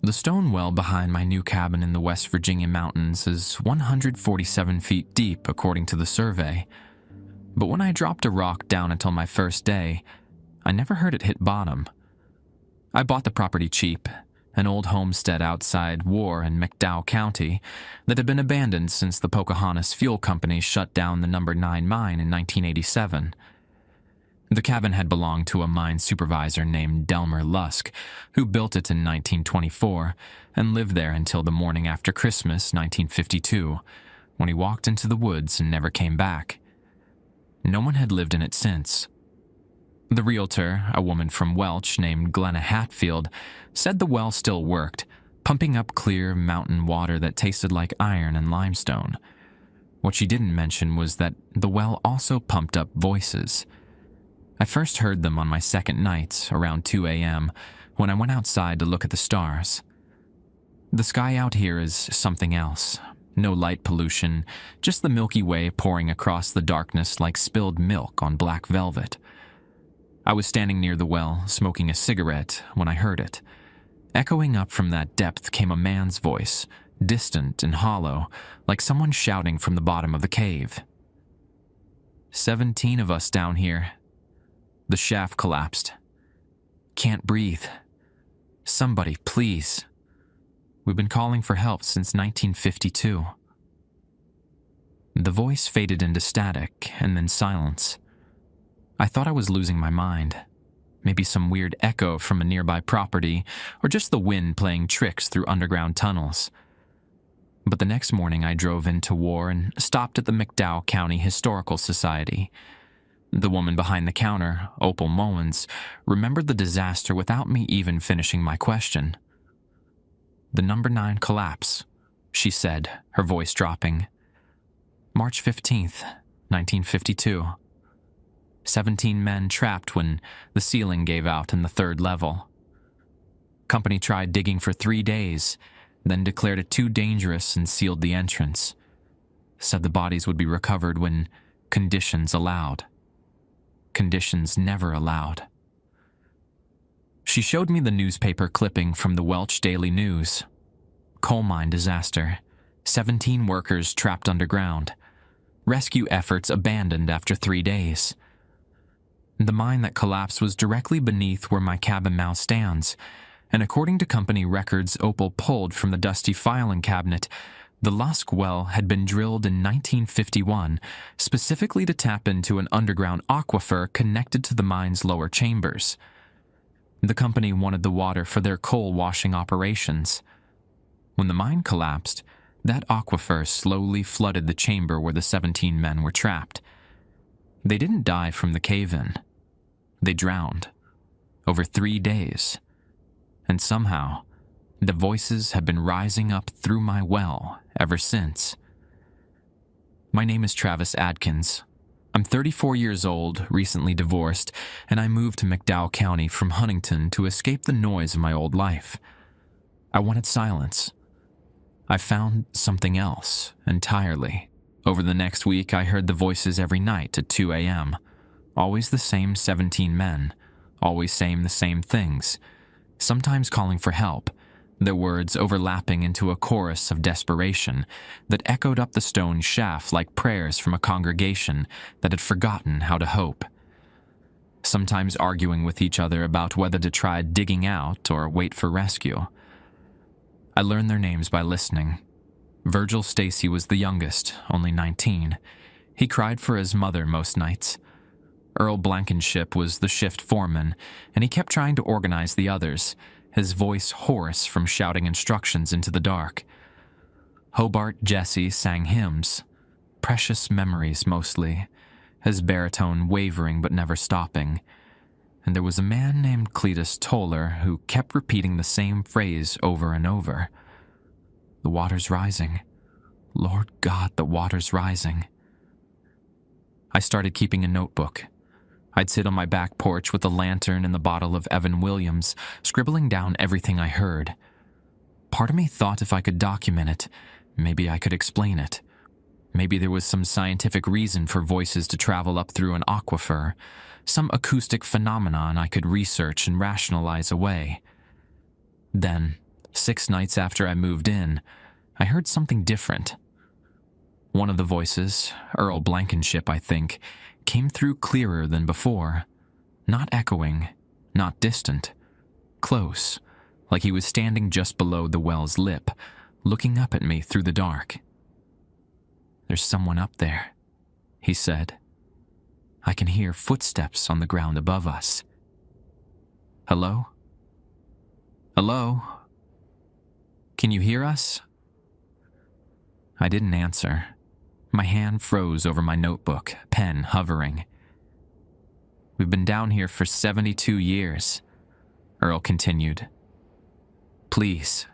The stone well behind my new cabin in the West Virginia mountains is 147 feet deep according to the survey. But when I dropped a rock down until my first day, I never heard it hit bottom. I bought the property cheap, an old homestead outside War in McDowell County that had been abandoned since the Pocahontas Fuel Company shut down the number 9 mine in 1987. The cabin had belonged to a mine supervisor named Delmer Lusk, who built it in 1924 and lived there until the morning after Christmas 1952, when he walked into the woods and never came back. No one had lived in it since. The realtor, a woman from Welch named Glenna Hatfield, said the well still worked, pumping up clear mountain water that tasted like iron and limestone. What she didn't mention was that the well also pumped up voices. I first heard them on my second night, around 2 a.m., when I went outside to look at the stars. The sky out here is something else. No light pollution, just the Milky Way pouring across the darkness like spilled milk on black velvet. I was standing near the well, smoking a cigarette, when I heard it. Echoing up from that depth came a man's voice, distant and hollow, like someone shouting from the bottom of the cave. 17 of us down here. The shaft collapsed. Can't breathe. Somebody, please. We've been calling for help since 1952. The voice faded into static and then silence. I thought I was losing my mind. Maybe some weird echo from a nearby property, or just the wind playing tricks through underground tunnels. But the next morning I drove into War and stopped at the McDowell County Historical Society. The woman behind the counter, Opal Mullins, remembered the disaster without me even finishing my question. The number 9 collapse, she said, her voice dropping. March 15th, 1952. 17 men trapped when the ceiling gave out in the 3rd level. Company tried digging for 3 days, then declared it too dangerous and sealed the entrance. Said the bodies would be recovered when conditions allowed. Conditions never allowed. She showed me the newspaper clipping from the Welch Daily News. Coal mine disaster. 17 workers trapped underground. Rescue efforts abandoned after 3 days. The mine that collapsed was directly beneath where my cabin now stands, and according to company records Opal pulled from the dusty filing cabinet, the Lusk well had been drilled in 1951 specifically to tap into an underground aquifer connected to the mine's lower chambers. The company wanted the water for their coal washing operations. When the mine collapsed, that aquifer slowly flooded the chamber where the 17 men were trapped. They didn't die from the cave-in. They drowned. Over 3 days. And somehow, the voices have been rising up through my well ever since. My name is Travis Adkins. I'm 34 years old, recently divorced, and I moved to McDowell County from Huntington to escape the noise of my old life. I wanted silence. I found something else entirely. Over the next week, I heard the voices every night at 2 a.m. Always the same 17 men, always saying the same things, sometimes calling for help, their words overlapping into a chorus of desperation that echoed up the stone shaft like prayers from a congregation that had forgotten how to hope. Sometimes arguing with each other about whether to try digging out or wait for rescue. I learned their names by listening. Virgil Stacy was the youngest, only 19. He cried for his mother most nights. Earl Blankenship was the shift foreman, and he kept trying to organize the others, his voice hoarse from shouting instructions into the dark. Hobart Jesse sang hymns, precious memories mostly, his baritone wavering but never stopping. And there was a man named Cletus Toller who kept repeating the same phrase over and over. The water's rising. Lord God, the water's rising. I started keeping a notebook. I'd sit on my back porch with a lantern and the bottle of Evan Williams, scribbling down everything I heard. Part of me thought if I could document it, maybe I could explain it. Maybe there was some scientific reason for voices to travel up through an aquifer, some acoustic phenomenon I could research and rationalize away. Then, 6 nights after I moved in, I heard something different. One of the voices, Earl Blankenship, I think, came through clearer than before. Not echoing, not distant. Close, like he was standing just below the well's lip, looking up at me through the dark. "There's someone up there," he said. "I can hear footsteps on the ground above us. Hello? Hello? Can you hear us?" I didn't answer. My hand froze over my notebook, pen hovering. "We've been down here for 72 years, Earl continued. "Please,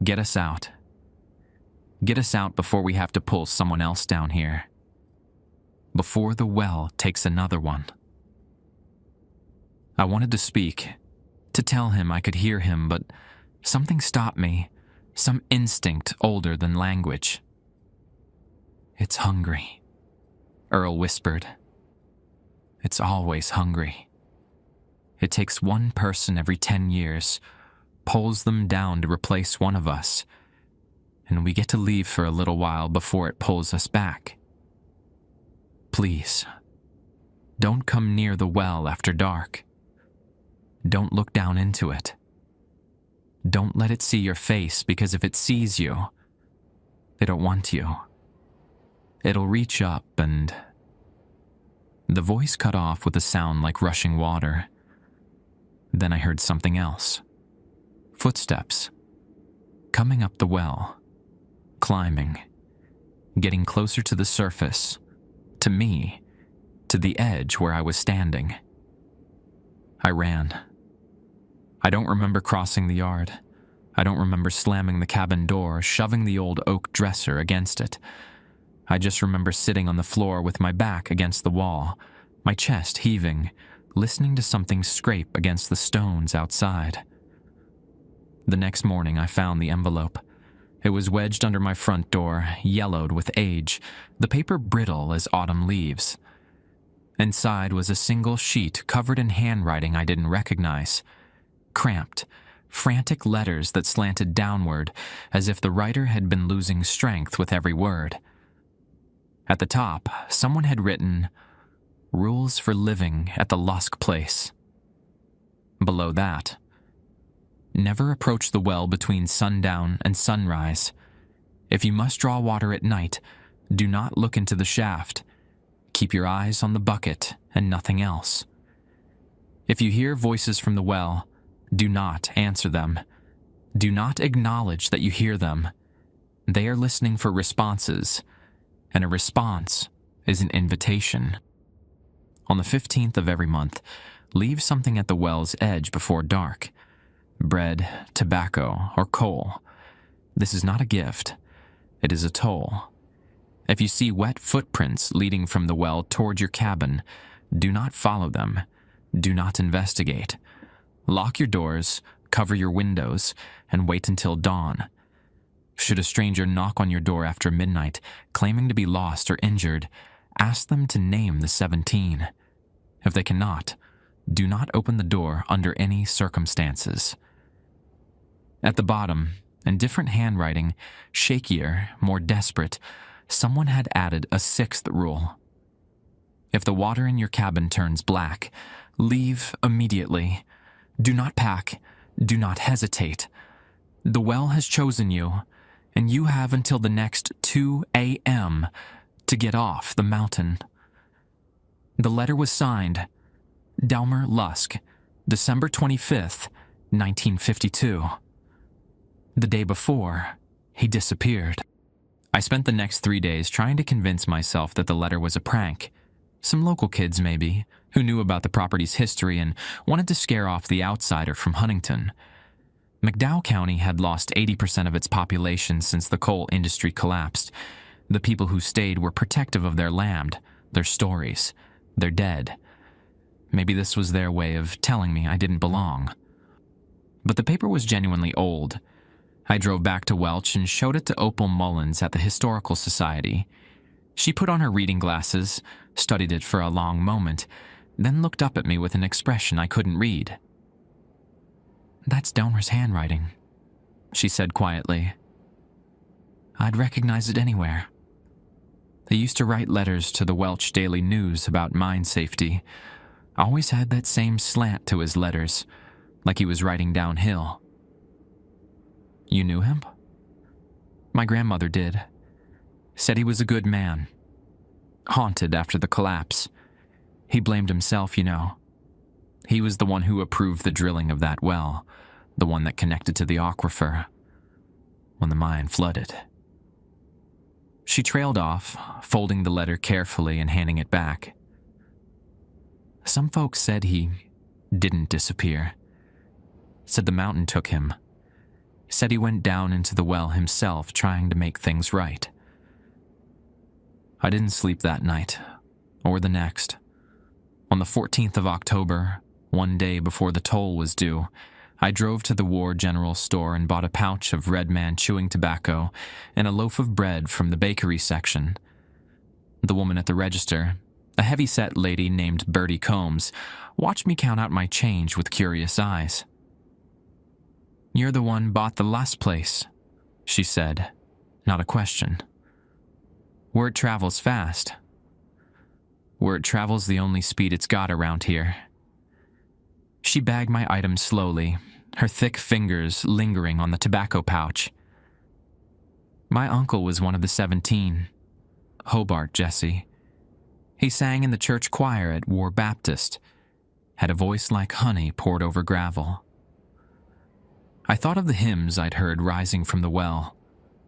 get us out. Get us out before we have to pull someone else down here. Before the well takes another one." I wanted to speak, to tell him I could hear him, but something stopped me, some instinct older than language. "It's hungry," Earl whispered. "It's always hungry. It takes one person every 10 years, pulls them down to replace one of us, and we get to leave for a little while before it pulls us back. Please, don't come near the well after dark. Don't look down into it. Don't let it see your face, because if it sees you, it'll want you. It'll reach up and..." The voice cut off with a sound like rushing water. Then I heard something else. Footsteps. Coming up the well. Climbing. Getting closer to the surface. To me. To the edge where I was standing. I ran. I don't remember crossing the yard. I don't remember slamming the cabin door, shoving the old oak dresser against it. I just remember sitting on the floor with my back against the wall, my chest heaving, listening to something scrape against the stones outside. The next morning I found the envelope. It was wedged under my front door, yellowed with age, the paper brittle as autumn leaves. Inside was a single sheet covered in handwriting I didn't recognize. Cramped, frantic letters that slanted downward, as if the writer had been losing strength with every word. At the top, someone had written, "Rules for living at the Lusk place." Below that, "Never approach the well between sundown and sunrise. If you must draw water at night, do not look into the shaft. Keep your eyes on the bucket and nothing else. If you hear voices from the well, do not answer them. Do not acknowledge that you hear them. They are listening for responses, and a response is an invitation. On the 15th of every month, leave something at the well's edge before dark. Bread, tobacco, or coal. This is not a gift. It is a toll. If you see wet footprints leading from the well toward your cabin, do not follow them. Do not investigate. Lock your doors, cover your windows, and wait until dawn. Should a stranger knock on your door after midnight, claiming to be lost or injured, ask them to name the 17. If they cannot, do not open the door under any circumstances. At the bottom, in different handwriting, shakier, more desperate, someone had added a 6th rule. If the water in your cabin turns black, leave immediately. Do not pack. Do not hesitate. The well has chosen you, and you have until the next 2 a.m. to get off the mountain. The letter was signed, Delmer Lusk, December 25th, 1952. The day before, he disappeared. I spent the next 3 days trying to convince myself that the letter was a prank. Some local kids, maybe, who knew about the property's history and wanted to scare off the outsider from Huntington. McDowell County had lost 80% of its population since the coal industry collapsed. The people who stayed were protective of their land, their stories, their dead. Maybe this was their way of telling me I didn't belong. But the paper was genuinely old. I drove back to Welch and showed it to Opal Mullins at the Historical Society. She put on her reading glasses, studied it for a long moment, then looked up at me with an expression I couldn't read. "That's Delmer's handwriting," she said quietly. I'd recognize it anywhere. They used to write letters to the Welch Daily News about mine safety. Always had that same slant to his letters, like he was writing downhill. You knew him? My grandmother did. Said he was a good man. Haunted after the collapse. He blamed himself, you know. He was the one who approved the drilling of that well, the one that connected to the aquifer, when the mine flooded. She trailed off, folding the letter carefully and handing it back. Some folks said he didn't disappear. Said the mountain took him. Said he went down into the well himself, trying to make things right. I didn't sleep that night, or the next. On the 14th of October, one day before the toll was due, I drove to the War General store and bought a pouch of Red Man chewing tobacco and a loaf of bread from the bakery section. The woman at the register, a heavy-set lady named Bertie Combs, watched me count out my change with curious eyes. You're the one bought the last place, she said, not a question. Word travels fast. Word travels the only speed it's got around here. She bagged my items slowly, her thick fingers lingering on the tobacco pouch. My uncle was one of the 17, Hobart Jesse. He sang in the church choir at War Baptist, had a voice like honey poured over gravel. I thought of the hymns I'd heard rising from the well,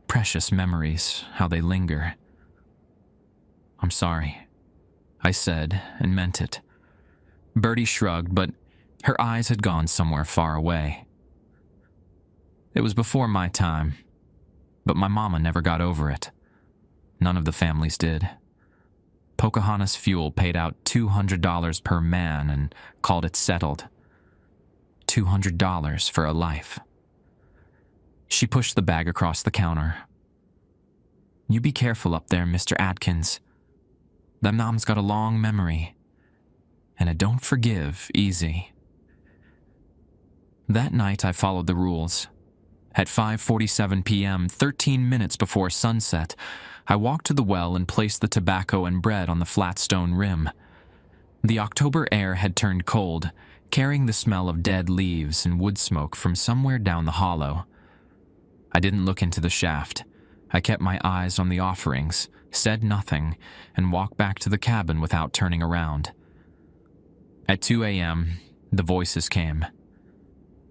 precious memories, how they linger. I'm sorry, I said, and meant it. Bertie shrugged, but her eyes had gone somewhere far away. It was before my time, but my mama never got over it. None of the families did. Pocahontas Fuel paid out $200 per man and called it settled. $200 for a life. She pushed the bag across the counter. You be careful up there, Mr. Atkins. Them nom's got a long memory, and it don't forgive easy. That night I followed the rules. At 5:47 p.m., 13 minutes before sunset, I walked to the well and placed the tobacco and bread on the flat stone rim. The October air had turned cold, carrying the smell of dead leaves and wood smoke from somewhere down the hollow. I didn't look into the shaft. I kept my eyes on the offerings, said nothing, and walked back to the cabin without turning around. At 2 a.m., the voices came.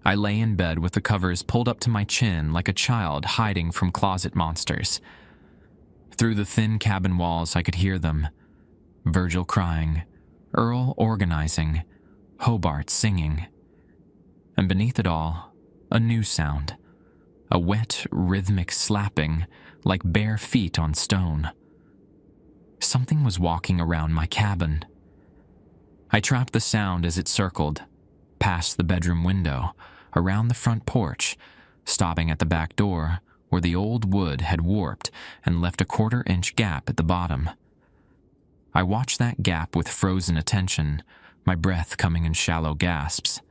I lay in bed with the covers pulled up to my chin like a child hiding from closet monsters. Through the thin cabin walls I could hear them. Virgil crying, Earl organizing, Hobart singing. And beneath it all, a new sound. A wet, rhythmic slapping, like bare feet on stone. Something was walking around my cabin. I trapped the sound as it circled, past the bedroom window, around the front porch, stopping at the back door where the old wood had warped and left a 1/4-inch gap at the bottom. I watched that gap with frozen attention, my breath coming in shallow gasps.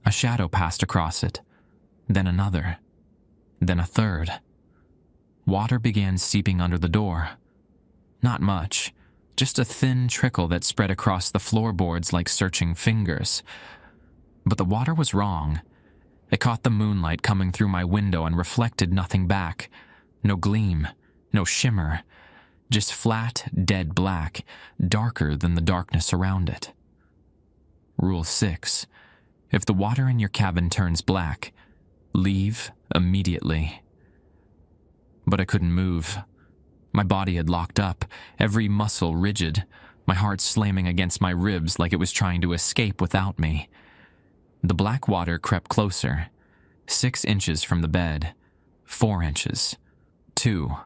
A shadow passed across it, then another, then a third. Water began seeping under the door. Not much, just a thin trickle that spread across the floorboards like searching fingers. But the water was wrong. It caught the moonlight coming through my window and reflected nothing back. No gleam, no shimmer, just flat, dead black, darker than the darkness around it. Rule 6. If the water in your cabin turns black, leave immediately. But I couldn't move. My body had locked up, every muscle rigid, my heart slamming against my ribs like it was trying to escape without me. The black water crept closer, 6 inches from the bed, 4 inches, 2.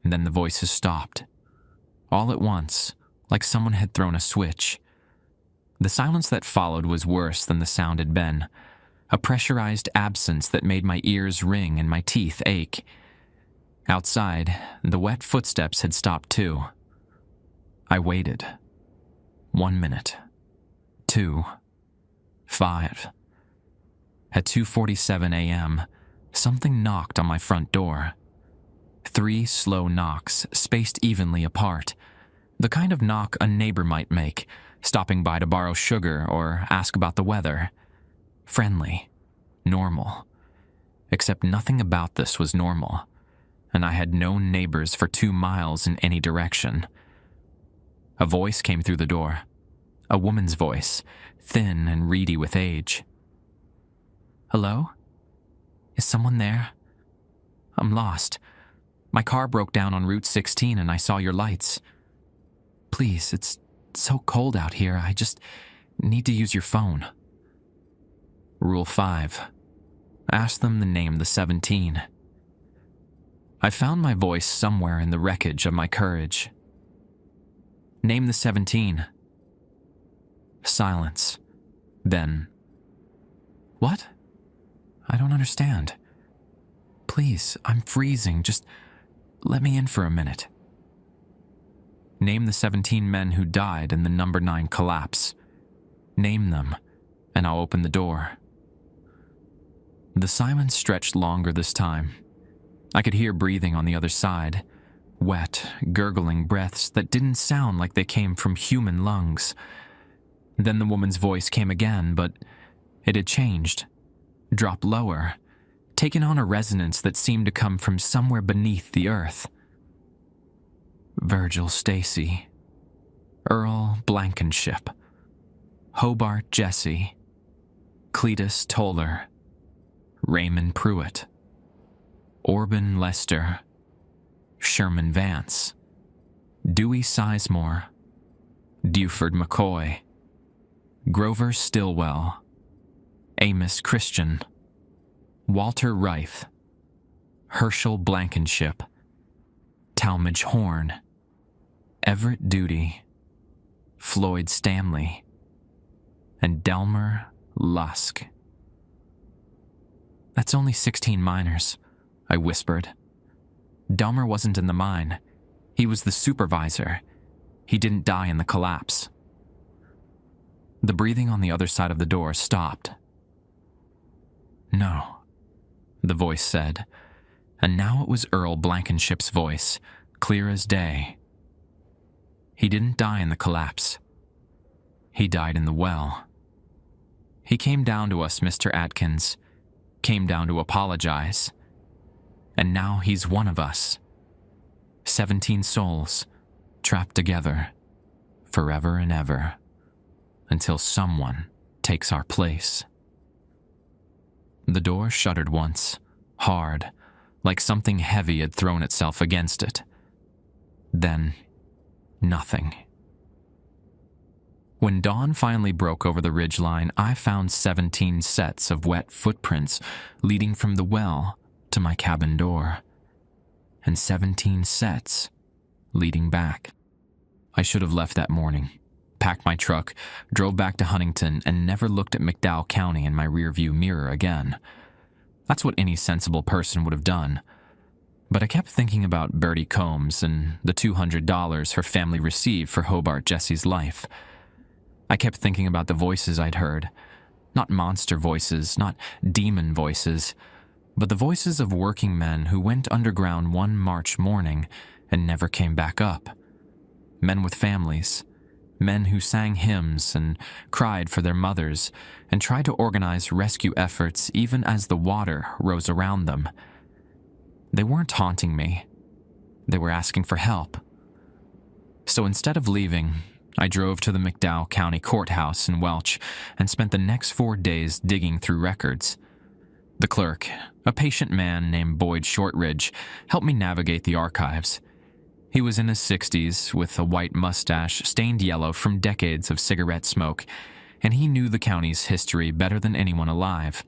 And then the voices stopped. All at once, like someone had thrown a switch. The silence that followed was worse than the sound had been, a pressurized absence that made my ears ring and my teeth ache. Outside, the wet footsteps had stopped too. I waited. 1 minute. 2. 5. At 2:47 a.m., Something knocked on my front door. 3 slow knocks, spaced evenly apart. The kind of knock a neighbor might make, stopping by to borrow sugar or ask about the weather. Friendly. Normal. Except nothing about this was normal, and I had no neighbors for 2 miles in any direction. A voice came through the door. A woman's voice, thin and reedy with age. "Hello? Is someone there? I'm lost. My car broke down on Route 16 and I saw your lights. Please, it's so cold out here. I just need to use your phone." Rule 5. Ask them to name the 17. I found my voice somewhere in the wreckage of my courage. "Name the 17. Silence. Then, "What? I don't understand. Please, I'm freezing. Just let me in for a minute." "Name the 17 men who died in the number 9 collapse. Name them, and I'll open the door." The silence stretched longer this time. I could hear breathing on the other side, wet, gurgling breaths that didn't sound like they came from human lungs. Then the woman's voice came again, but it had changed, dropped lower, taken on a resonance that seemed to come from somewhere beneath the earth. Virgil Stacy, Earl Blankenship, Hobart Jesse, Cletus Toller, Raymond Pruitt, Orban Lester, Sherman Vance, Dewey Sizemore, Duford McCoy, Grover Stillwell, Amos Christian, Walter Reith, Herschel Blankenship, Talmadge Horn, Everett Duty, Floyd Stanley, and Delmer Lusk. "That's only 16 miners," I whispered. "Delmer wasn't in the mine. He was the supervisor. He didn't die in the collapse." The breathing on the other side of the door stopped. "No," the voice said, and now it was Earl Blankenship's voice, clear as day. "He didn't die in the collapse. He died in the well. He came down to us, Mr. Atkins, came down to apologize. And now he's one of us. 17 souls, trapped together, forever and ever, until someone takes our place." The door shuddered once, hard, like something heavy had thrown itself against it. Then, nothing. When dawn finally broke over the ridgeline, I found 17 sets of wet footprints leading from the well to my cabin door, and 17 sets leading back. I should have left that morning, packed my truck, drove back to Huntington, and never looked at McDowell County in my rearview mirror again. That's what any sensible person would have done. But I kept thinking about Bertie Combs and the $200 her family received for Hobart Jesse's life. I kept thinking about the voices I'd heard. Not monster voices, not demon voices, but the voices of working men who went underground one March morning and never came back up. Men with families. Men who sang hymns and cried for their mothers and tried to organize rescue efforts even as the water rose around them. They weren't haunting me. They were asking for help. So instead of leaving, I drove to the McDowell County Courthouse in Welch and spent the next 4 days digging through records. The clerk, a patient man named Boyd Shortridge, helped me navigate the archives. He was in his 60s, with a white mustache stained yellow from decades of cigarette smoke, and he knew the county's history better than anyone alive.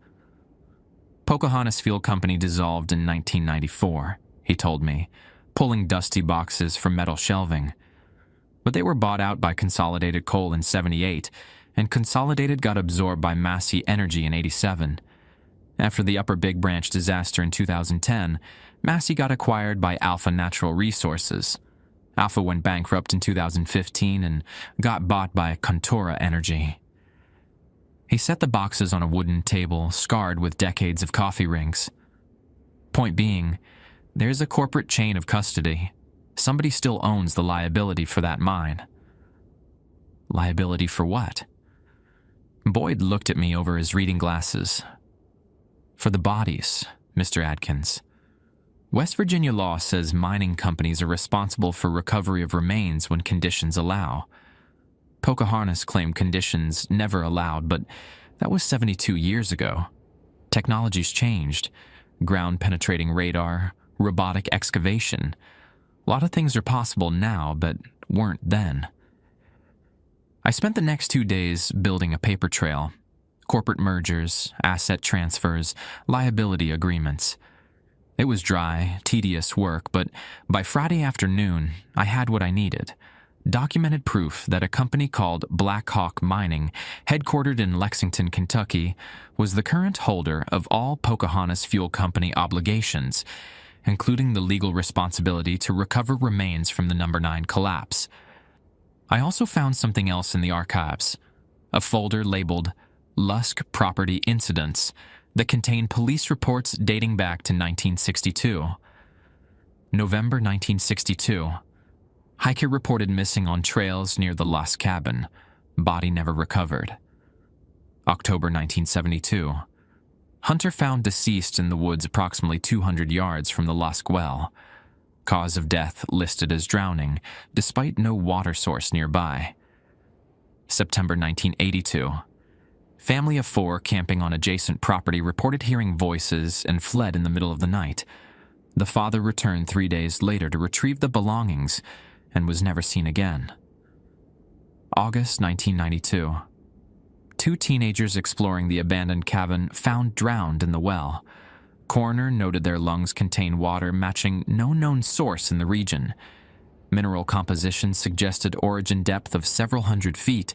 Pocahontas Field Company dissolved in 1994, he told me, pulling dusty boxes from metal shelving. But they were bought out by Consolidated Coal in 78, and Consolidated got absorbed by Massey Energy in 87. After the Upper Big Branch disaster in 2010, Massey got acquired by Alpha Natural Resources. Alpha went bankrupt in 2015 and got bought by Contura Energy. He set the boxes on a wooden table scarred with decades of coffee rings. Point being, there's a corporate chain of custody. Somebody still owns the liability for that mine. Liability for what? Boyd looked at me over his reading glasses. For the bodies, Mr. Adkins. West Virginia law says mining companies are responsible for recovery of remains when conditions allow. Pocahontas claimed conditions never allowed, but that was 72 years ago. Technology's changed. Ground-penetrating radar, robotic excavation. A lot of things are possible now, but weren't then. I spent the next 2 days building a paper trail. Corporate mergers, asset transfers, liability agreements. It was dry, tedious work, but by Friday afternoon, I had what I needed. Documented proof that a company called Black Hawk Mining, headquartered in Lexington, Kentucky, was the current holder of all Pocahontas Fuel Company obligations, including the legal responsibility to recover remains from the No. 9 collapse. I also found something else in the archives, a folder labeled Lusk Property Incidents that contained police reports dating back to 1962. November 1962. Hiker reported missing on trails near the Lusk cabin. Body never recovered. October 1972. Hunter found deceased in the woods approximately 200 yards from the Lusk well. Cause of death listed as drowning, despite no water source nearby. September 1982. Family of 4 camping on adjacent property reported hearing voices and fled in the middle of the night. The father returned 3 days later to retrieve the belongings and was never seen again. August 1992. 2 teenagers exploring the abandoned cabin found drowned in the well. Coroner noted their lungs contained water matching no known source in the region. Mineral composition suggested origin depth of several hundred feet,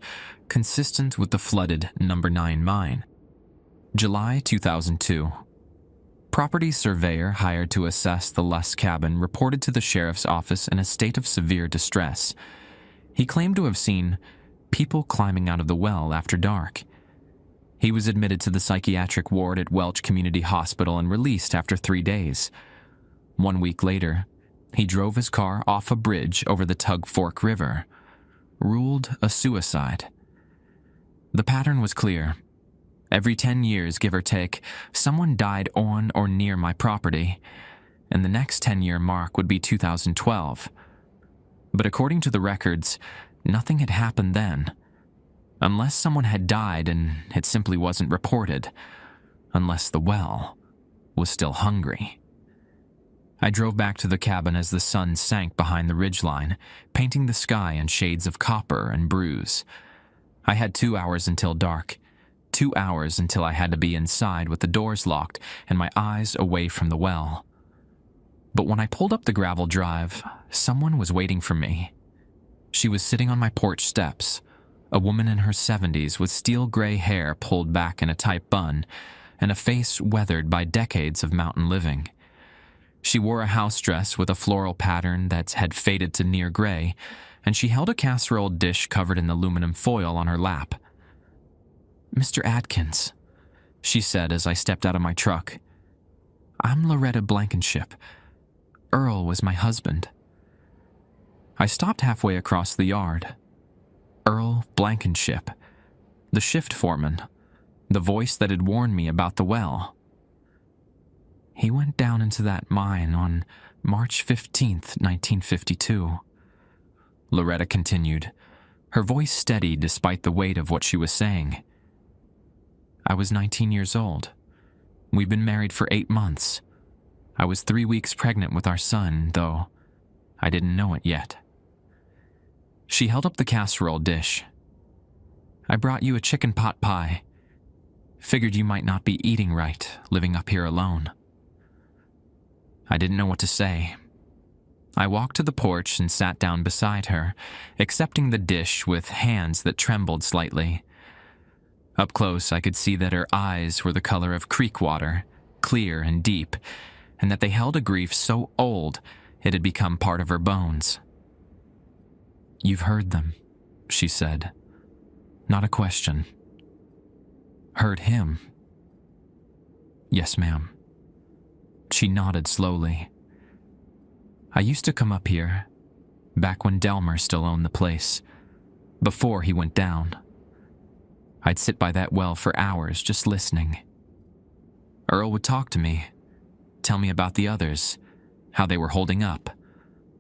consistent with the flooded No. 9 mine. July 2002. Property surveyor hired to assess the Lusk cabin reported to the sheriff's office in a state of severe distress. He claimed to have seen people climbing out of the well after dark. He was admitted to the psychiatric ward at Welch Community Hospital and released after 3 days. 1 week later, he drove his car off a bridge over the Tug Fork River. Ruled a suicide. The pattern was clear. Every 10 years, give or take, someone died on or near my property, and the next 10-year mark would be 2012. But according to the records, nothing had happened then. Unless someone had died and it simply wasn't reported. Unless the well was still hungry. I drove back to the cabin as the sun sank behind the ridgeline, painting the sky in shades of copper and bruise. I had 2 hours until dark. 2 hours until I had to be inside with the doors locked and my eyes away from the well. But when I pulled up the gravel drive, someone was waiting for me. She was sitting on my porch steps, a woman in her 70s with steel gray hair pulled back in a tight bun and a face weathered by decades of mountain living. She wore a house dress with a floral pattern that had faded to near gray, and she held a casserole dish covered in aluminum foil on her lap. "Mr. Adkins," she said as I stepped out of my truck. "I'm Loretta Blankenship. Earl was my husband." I stopped halfway across the yard. Earl Blankenship, the shift foreman, the voice that had warned me about the well. "He went down into that mine on March 15th, 1952. Loretta continued, her voice steady despite the weight of what she was saying. "I was 19 years old. We'd been married for 8 months. I was 3 weeks pregnant with our son, though I didn't know it yet." She held up the casserole dish. "I brought you a chicken pot pie. Figured you might not be eating right, living up here alone." I didn't know what to say. I walked to the porch and sat down beside her, accepting the dish with hands that trembled slightly. Up close, I could see that her eyes were the color of creek water, clear and deep, and that they held a grief so old it had become part of her bones. "You've heard them," she said. Not a question. "Heard him?" "Yes, ma'am." She nodded slowly. I used to come up here, back when Delmer still owned the place, before he went down. I'd sit by that well for hours just listening. Earl would talk to me, tell me about the others, how they were holding up,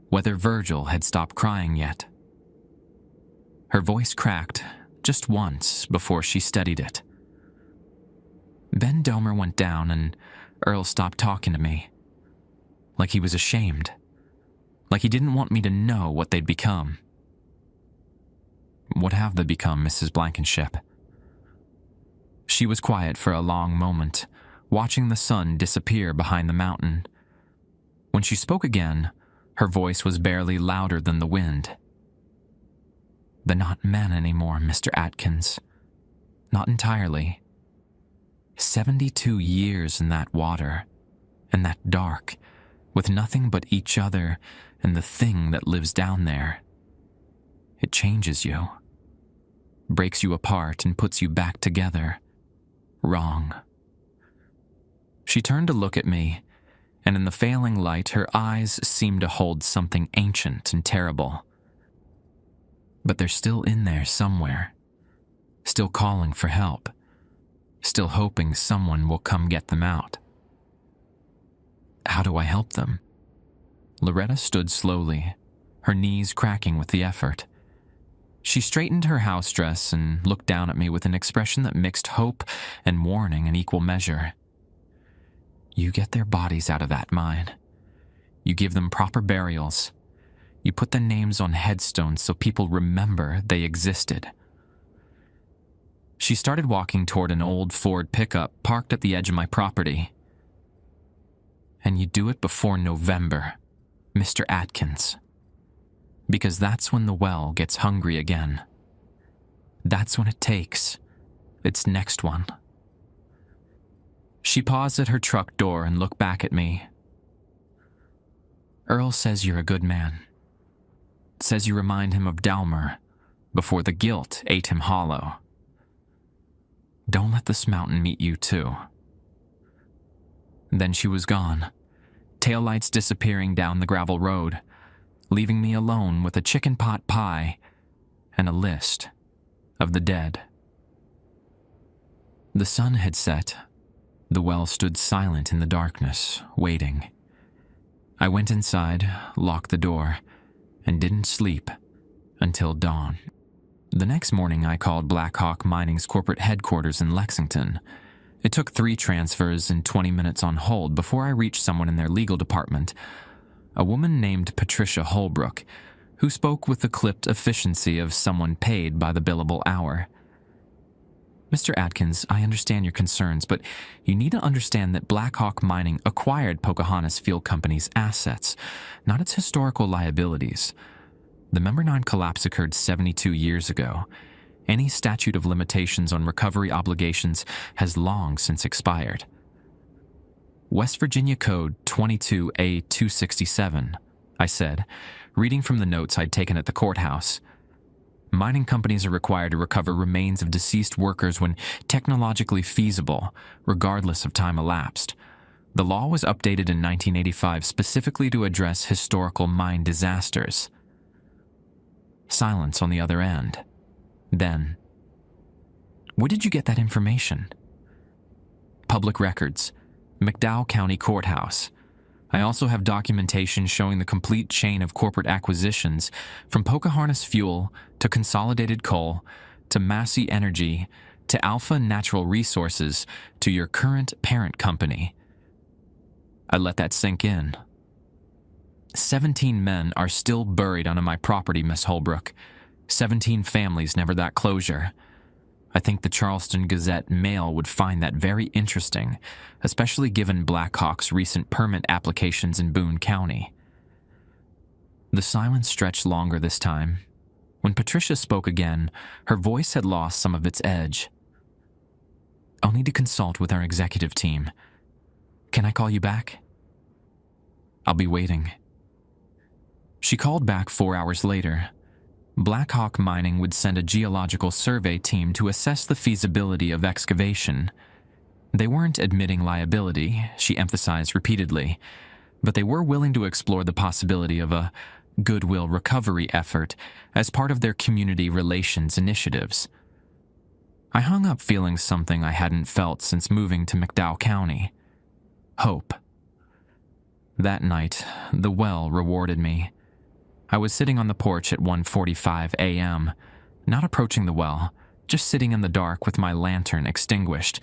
whether Virgil had stopped crying yet. Her voice cracked just once before she steadied it. Then Delmer went down and Earl stopped talking to me, like he was ashamed, like he didn't want me to know what they'd become. What have they become, Mrs. Blankenship? She was quiet for a long moment, watching the sun disappear behind the mountain. When she spoke again, her voice was barely louder than the wind. They're not men anymore, Mr. Atkins. Not entirely. 72 years in that water, in that dark, with nothing but each other and the thing that lives down there. It changes you, breaks you apart and puts you back together. Wrong. She turned to look at me, and in the failing light, her eyes seemed to hold something ancient and terrible. But they're still in there somewhere, still calling for help, still hoping someone will come get them out. How do I help them? Loretta stood slowly, her knees cracking with the effort. She straightened her house dress and looked down at me with an expression that mixed hope and warning in equal measure. You get their bodies out of that mine. You give them proper burials. You put their names on headstones so people remember they existed. She started walking toward an old Ford pickup parked at the edge of my property. And you do it before November, Mr. Atkins. Because that's when the well gets hungry again. That's when it takes its next one. She paused at her truck door and looked back at me. Earl says you're a good man. Says you remind him of Delmer before the guilt ate him hollow. Don't let this mountain meet you too. Then she was gone, taillights disappearing down the gravel road, leaving me alone with a chicken pot pie and a list of the dead. The sun had set. The well stood silent in the darkness, waiting. I went inside, locked the door, and didn't sleep until dawn. The next morning, I called Black Hawk Mining's corporate headquarters in Lexington. It took 3 transfers and 20 minutes on hold before I reached someone in their legal department, a woman named Patricia Holbrook, who spoke with the clipped efficiency of someone paid by the billable hour. Mr. Atkins, I understand your concerns, but you need to understand that Black Hawk Mining acquired Pocahontas Field Company's assets, not its historical liabilities. The Member 9 collapse occurred 72 years ago. Any statute of limitations on recovery obligations has long since expired. West Virginia Code 22A267, I said, reading from the notes I'd taken at the courthouse. Mining companies are required to recover remains of deceased workers when technologically feasible, regardless of time elapsed. The law was updated in 1985 specifically to address historical mine disasters. Silence on the other end. Then, where did you get that information? Public records, McDowell County Courthouse. I also have documentation showing the complete chain of corporate acquisitions from Pocahontas Fuel to Consolidated Coal to Massey Energy to Alpha Natural Resources to your current parent company. I let that sink in. 17 men are still buried under my property, Miss Holbrook. 17 families never that closure. I think the Charleston Gazette-Mail would find that very interesting, especially given Black Hawk's recent permit applications in Boone County. The silence stretched longer this time. When Patricia spoke again, her voice had lost some of its edge. I'll need to consult with our executive team. Can I call you back? I'll be waiting. She called back 4 hours later. Black Hawk Mining would send a geological survey team to assess the feasibility of excavation. They weren't admitting liability, she emphasized repeatedly, but they were willing to explore the possibility of a goodwill recovery effort as part of their community relations initiatives. I hung up feeling something I hadn't felt since moving to McDowell County. Hope. That night, the well rewarded me. I was sitting on the porch at 1:45 a.m., not approaching the well, just sitting in the dark with my lantern extinguished,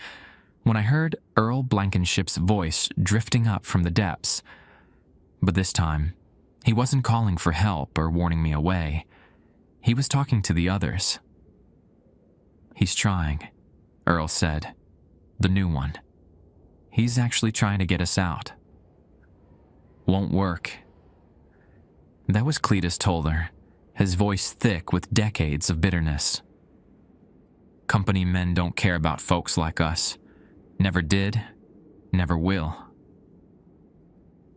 when I heard Earl Blankenship's voice drifting up from the depths. But this time, he wasn't calling for help or warning me away. He was talking to the others. "He's trying," Earl said. "The new one. He's actually trying to get us out." "Won't work." That was Cletus Toller, his voice thick with decades of bitterness. "Company men don't care about folks like us. Never did, never will."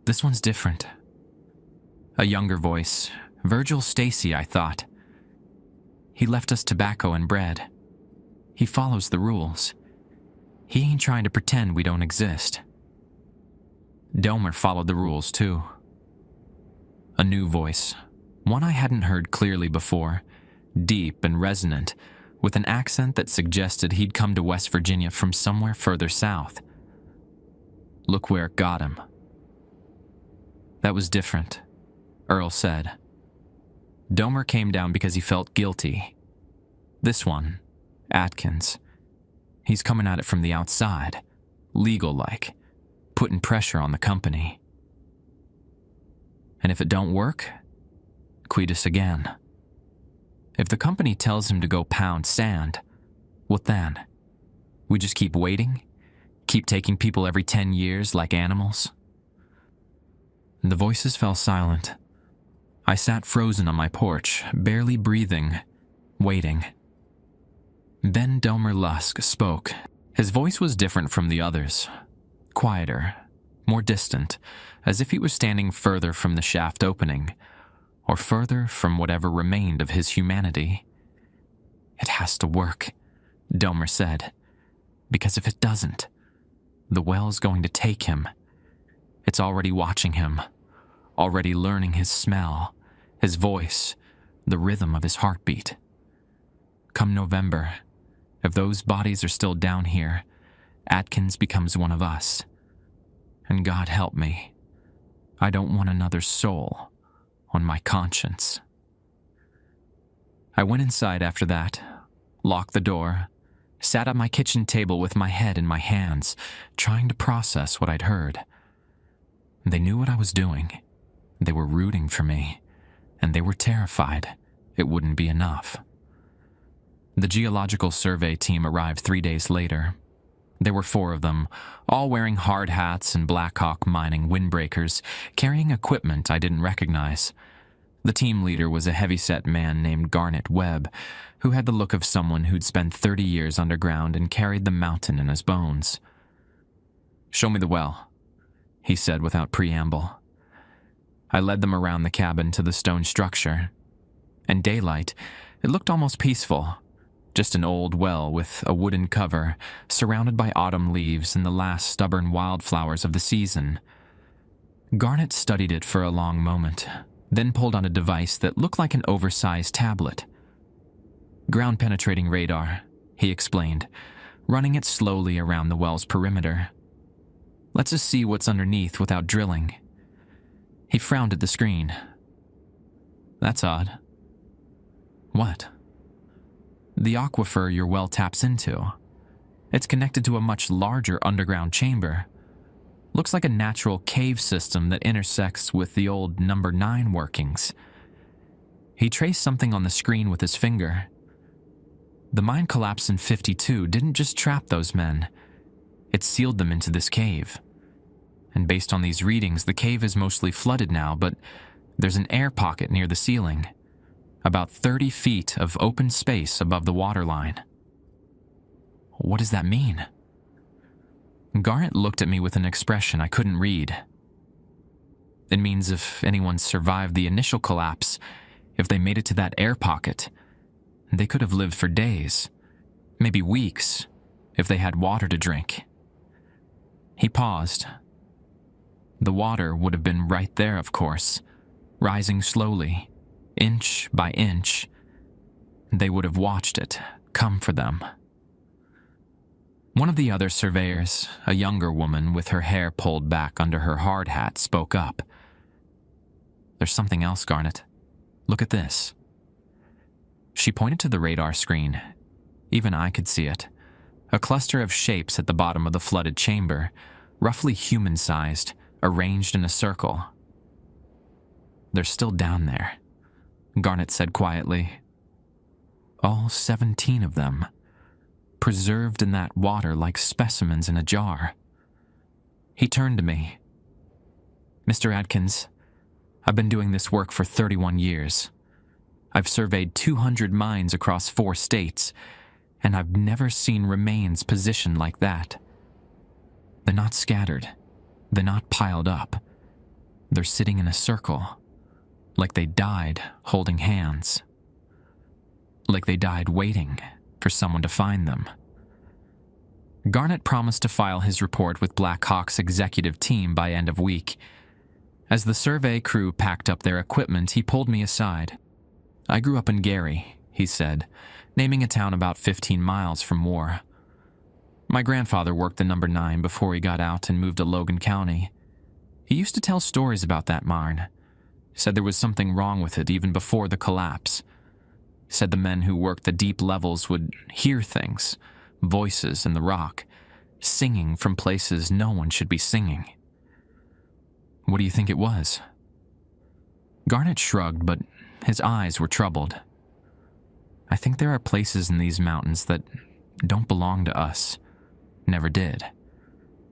"This one's different." A younger voice, Virgil Stacy, I thought. "He left us tobacco and bread. He follows the rules. He ain't trying to pretend we don't exist." Domer followed the rules too. A new voice, one I hadn't heard clearly before, deep and resonant, with an accent that suggested he'd come to West Virginia from somewhere further south. "Look where it got him." "That was different," Earl said. "Domer came down because he felt guilty. This one, Atkins, he's coming at it from the outside, legal-like, putting pressure on the company." "And if it don't work?" Cletus again. "If the company tells him to go pound sand, what then? We just keep waiting? Keep taking people every 10 years like animals?" The voices fell silent. I sat frozen on my porch, barely breathing, waiting. Then Delmer Lusk spoke. His voice was different from the others. Quieter, more distant, as if he was standing further from the shaft opening, or further from whatever remained of his humanity. "It has to work," Delmer said, "because if it doesn't, the well's going to take him. It's already watching him, already learning his smell, his voice, the rhythm of his heartbeat. Come November, if those bodies are still down here, Atkins becomes one of us. And God help me, I don't want another soul on my conscience." I went inside after that, locked the door, sat at my kitchen table with my head in my hands, trying to process what I'd heard. They knew what I was doing. They were rooting for me, and they were terrified it wouldn't be enough. The geological survey team arrived 3 days later. There were 4 of them, all wearing hard hats and Blackhawk mining windbreakers, carrying equipment I didn't recognize. The team leader was a heavyset man named Garnet Webb, who had the look of someone who'd spent 30 years underground and carried the mountain in his bones. "Show me the well," he said without preamble. I led them around the cabin to the stone structure. In daylight, it looked almost peaceful. Just an old well with a wooden cover, surrounded by autumn leaves and the last stubborn wildflowers of the season. Garnet studied it for a long moment, then pulled on a device that looked like an oversized tablet. "Ground-penetrating radar," he explained, running it slowly around the well's perimeter. "Lets us see what's underneath without drilling." He frowned at the screen. "That's odd." "What?" "The aquifer your well taps into. It's connected to a much larger underground chamber. Looks like a natural cave system that intersects with the old number 9 workings." He traced something on the screen with his finger. "The mine collapse in 52 didn't just trap those men. It sealed them into this cave. And based on these readings, the cave is mostly flooded now, but there's an air pocket near the ceiling. About 30 feet of open space above the waterline." "What does that mean?" Garnet looked at me with an expression I couldn't read. "It means if anyone survived the initial collapse, if they made it to that air pocket, they could have lived for days, maybe weeks, if they had water to drink. He paused. The water would have been right there, of course, rising slowly, inch by inch. They would have watched it come for them. One of the other surveyors, a younger woman with her hair pulled back under her hard hat, spoke up. "There's something else, Garnet. Look at this." She pointed to the radar screen. Even I could see it. A cluster of shapes at the bottom of the flooded chamber, roughly human-sized, arranged in a circle. "They're still down there," Garnet said quietly. "All 17 of them, preserved in that water like specimens in a jar." He turned to me. "Mr. Adkins, I've been doing this work for 31 years. I've surveyed 200 mines across 4 states, and I've never seen remains positioned like that. They're not scattered. They're not piled up. They're sitting in a circle, like they died holding hands. Like they died waiting for someone to find them." Garnet promised to file his report with Black Hawk's executive team by end of week. As the survey crew packed up their equipment, he pulled me aside. "I grew up in Gary," he said, naming a town about 15 miles from War. "My grandfather worked the number 9 before he got out and moved to Logan County. He used to tell stories about that mine. Said there was something wrong with it even before the collapse. Said the men who worked the deep levels would hear things, voices in the rock, singing from places no one should be singing." "What do you think it was?" Garnet shrugged, but his eyes were troubled. "I think there are places in these mountains that don't belong to us. Never did.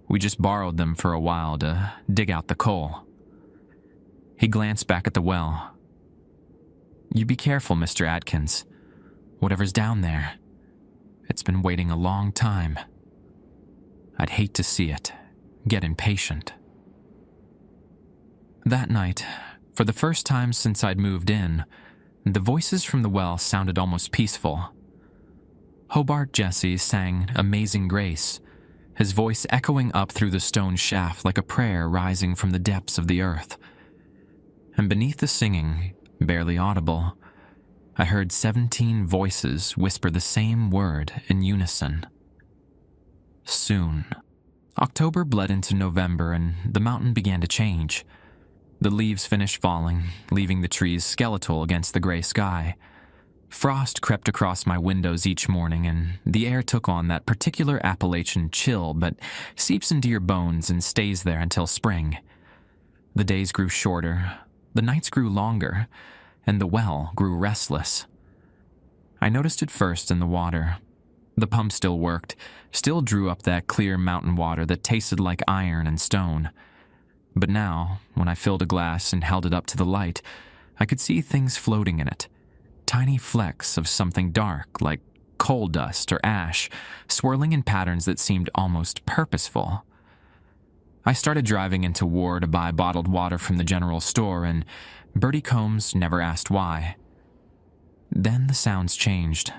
We just borrowed them for a while to dig out the coal." He glanced back at the well. "You be careful, Mr. Adkins. Whatever's down there, it's been waiting a long time. I'd hate to see it get impatient." That night, for the first time since I'd moved in, the voices from the well sounded almost peaceful. Hobart Jesse sang Amazing Grace, his voice echoing up through the stone shaft like a prayer rising from the depths of the earth. And beneath the singing, barely audible, I heard 17 voices whisper the same word in unison. Soon. October bled into November and the mountain began to change. The leaves finished falling, leaving the trees skeletal against the gray sky. Frost crept across my windows each morning, and the air took on that particular Appalachian chill but seeps into your bones and stays there until spring. The days grew shorter, the nights grew longer, and the well grew restless. I noticed it first in the water. The pump still worked, still drew up that clear mountain water that tasted like iron and stone. But now, when I filled a glass and held it up to the light, I could see things floating in it. Tiny flecks of something dark, like coal dust or ash, swirling in patterns that seemed almost purposeful. I started driving into War to buy bottled water from the general store, and Bertie Combs never asked why. Then the sounds changed.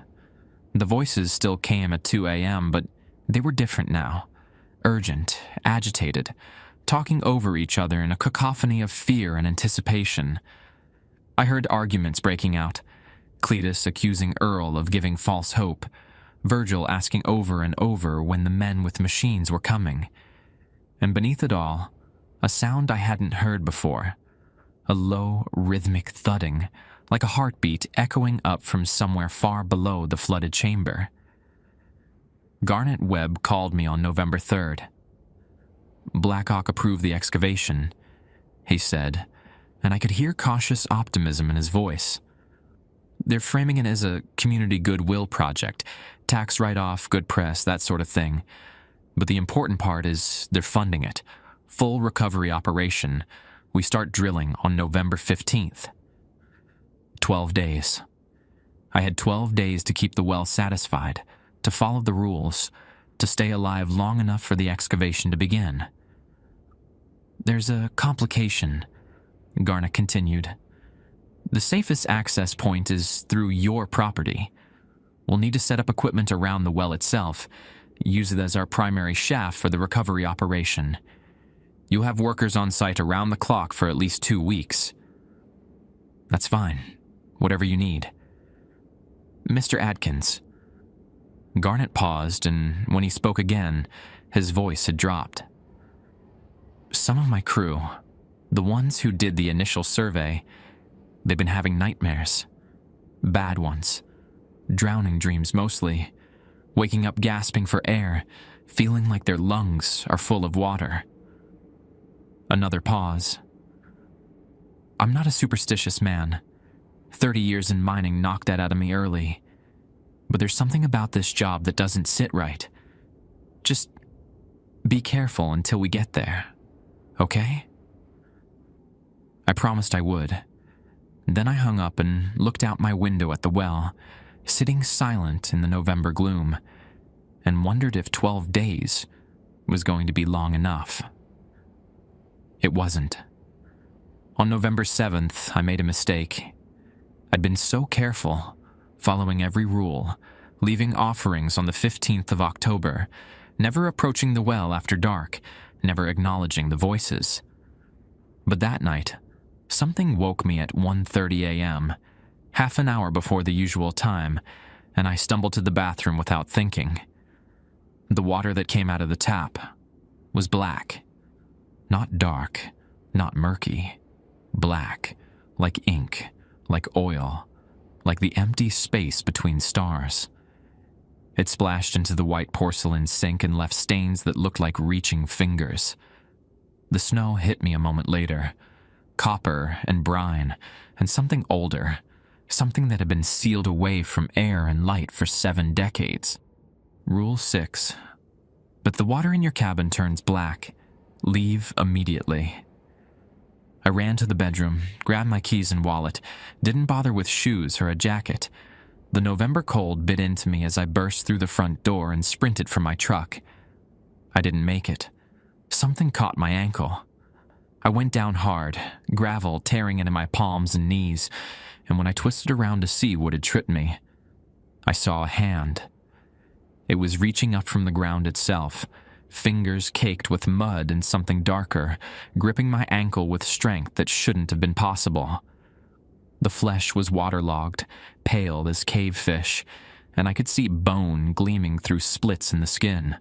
The voices still came at 2 a.m., but they were different now. Urgent, agitated, talking over each other in a cacophony of fear and anticipation. I heard arguments breaking out. Cletus accusing Earl of giving false hope. Virgil asking over and over when the men with machines were coming. And beneath it all, a sound I hadn't heard before. A low, rhythmic thudding, like a heartbeat echoing up from somewhere far below the flooded chamber. Garnet Webb called me on November 3rd. "Black Hawk approved the excavation," he said, and I could hear cautious optimism in his voice. "They're framing it as a community goodwill project, tax write-off, good press, that sort of thing. But the important part is they're funding it. Full recovery operation. We start drilling on November 15th. 12 days. I had 12 days to keep the well satisfied, to follow the rules, to stay alive long enough for the excavation to begin. There's a complication," Garnet continued. "The safest access point is through your property. We'll need to set up equipment around the well itself, use it as our primary shaft for the recovery operation. You'll have workers on site around the clock for at least 2 weeks. That's fine. Whatever you need. Mr. Adkins. Garnett paused, and when he spoke again, his voice had dropped. Some of my crew, the ones who did the initial survey, they've been having nightmares. Bad ones. Drowning dreams mostly. Waking up gasping for air, feeling like their lungs are full of water. Another pause. I'm not a superstitious man. 30 years in mining knocked that out of me early. But there's something about this job that doesn't sit right. Just be careful until we get there, okay? I promised I would. Then I hung up and looked out my window at the well, sitting silent in the November gloom, and wondered if 12 days was going to be long enough. It wasn't. On November 7th, I made a mistake. I'd been so careful, following every rule, leaving offerings on the 15th of October, never approaching the well after dark, never acknowledging the voices. But that night, something woke me at 1:30 a.m., half an hour before the usual time, and I stumbled to the bathroom without thinking. The water that came out of the tap was black. Not dark, not murky. Black, like ink, like oil, like the empty space between stars. It splashed into the white porcelain sink and left stains that looked like reaching fingers. The snow hit me a moment later. Copper and brine, and something older, something that had been sealed away from air and light for 7 decades. Rule 6. But the water in your cabin turns black. Leave immediately. I ran to the bedroom, grabbed my keys and wallet, didn't bother with shoes or a jacket. The November cold bit into me as I burst through the front door and sprinted for my truck. I didn't make it. Something caught my ankle. I went down hard, gravel tearing into my palms and knees, and when I twisted around to see what had tripped me, I saw a hand. It was reaching up from the ground itself, fingers caked with mud and something darker, gripping my ankle with strength that shouldn't have been possible. The flesh was waterlogged, pale as cave fish, and I could see bone gleaming through splits in the skin.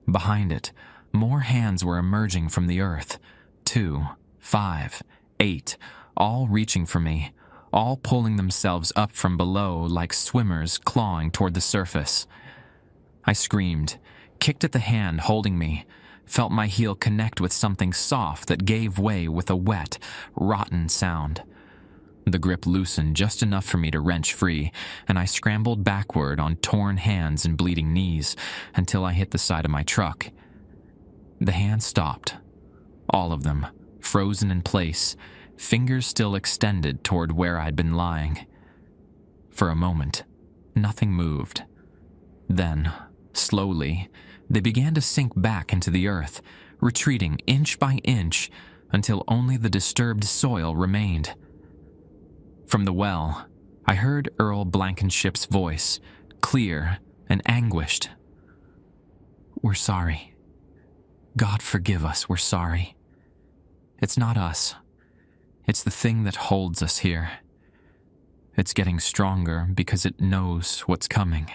Behind it, more hands were emerging from the earth. 2, 5, 8, all reaching for me, all pulling themselves up from below like swimmers clawing toward the surface. I screamed, kicked at the hand holding me, felt my heel connect with something soft that gave way with a wet, rotten sound. The grip loosened just enough for me to wrench free, and I scrambled backward on torn hands and bleeding knees until I hit the side of my truck. The hands stopped. All of them, frozen in place, fingers still extended toward where I'd been lying. For a moment, nothing moved. Then, slowly, they began to sink back into the earth, retreating inch by inch until only the disturbed soil remained. From the well, I heard Earl Blankenship's voice, clear and anguished. "We're sorry. God forgive us, we're sorry. It's not us. It's the thing that holds us here. It's getting stronger because it knows what's coming.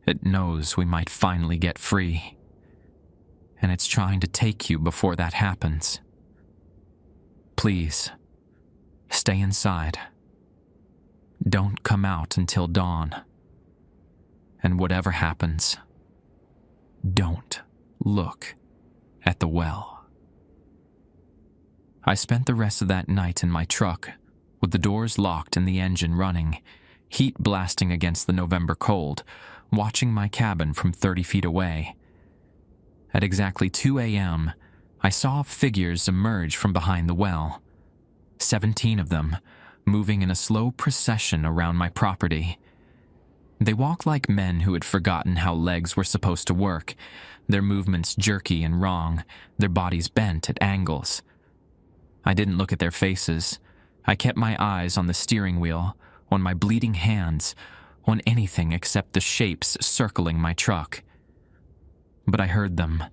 It knows we might finally get free. And it's trying to take you before that happens. Please, stay inside. Don't come out until dawn. And whatever happens, don't look at the well." I spent the rest of that night in my truck, with the doors locked and the engine running, heat blasting against the November cold, watching my cabin from 30 feet away. At exactly 2 a.m., I saw figures emerge from behind the well. 17 of them, moving in a slow procession around my property. They walked like men who had forgotten how legs were supposed to work, their movements jerky and wrong, their bodies bent at angles. I didn't look at their faces. I kept my eyes on the steering wheel, on my bleeding hands, on anything except the shapes circling my truck. but I heard them.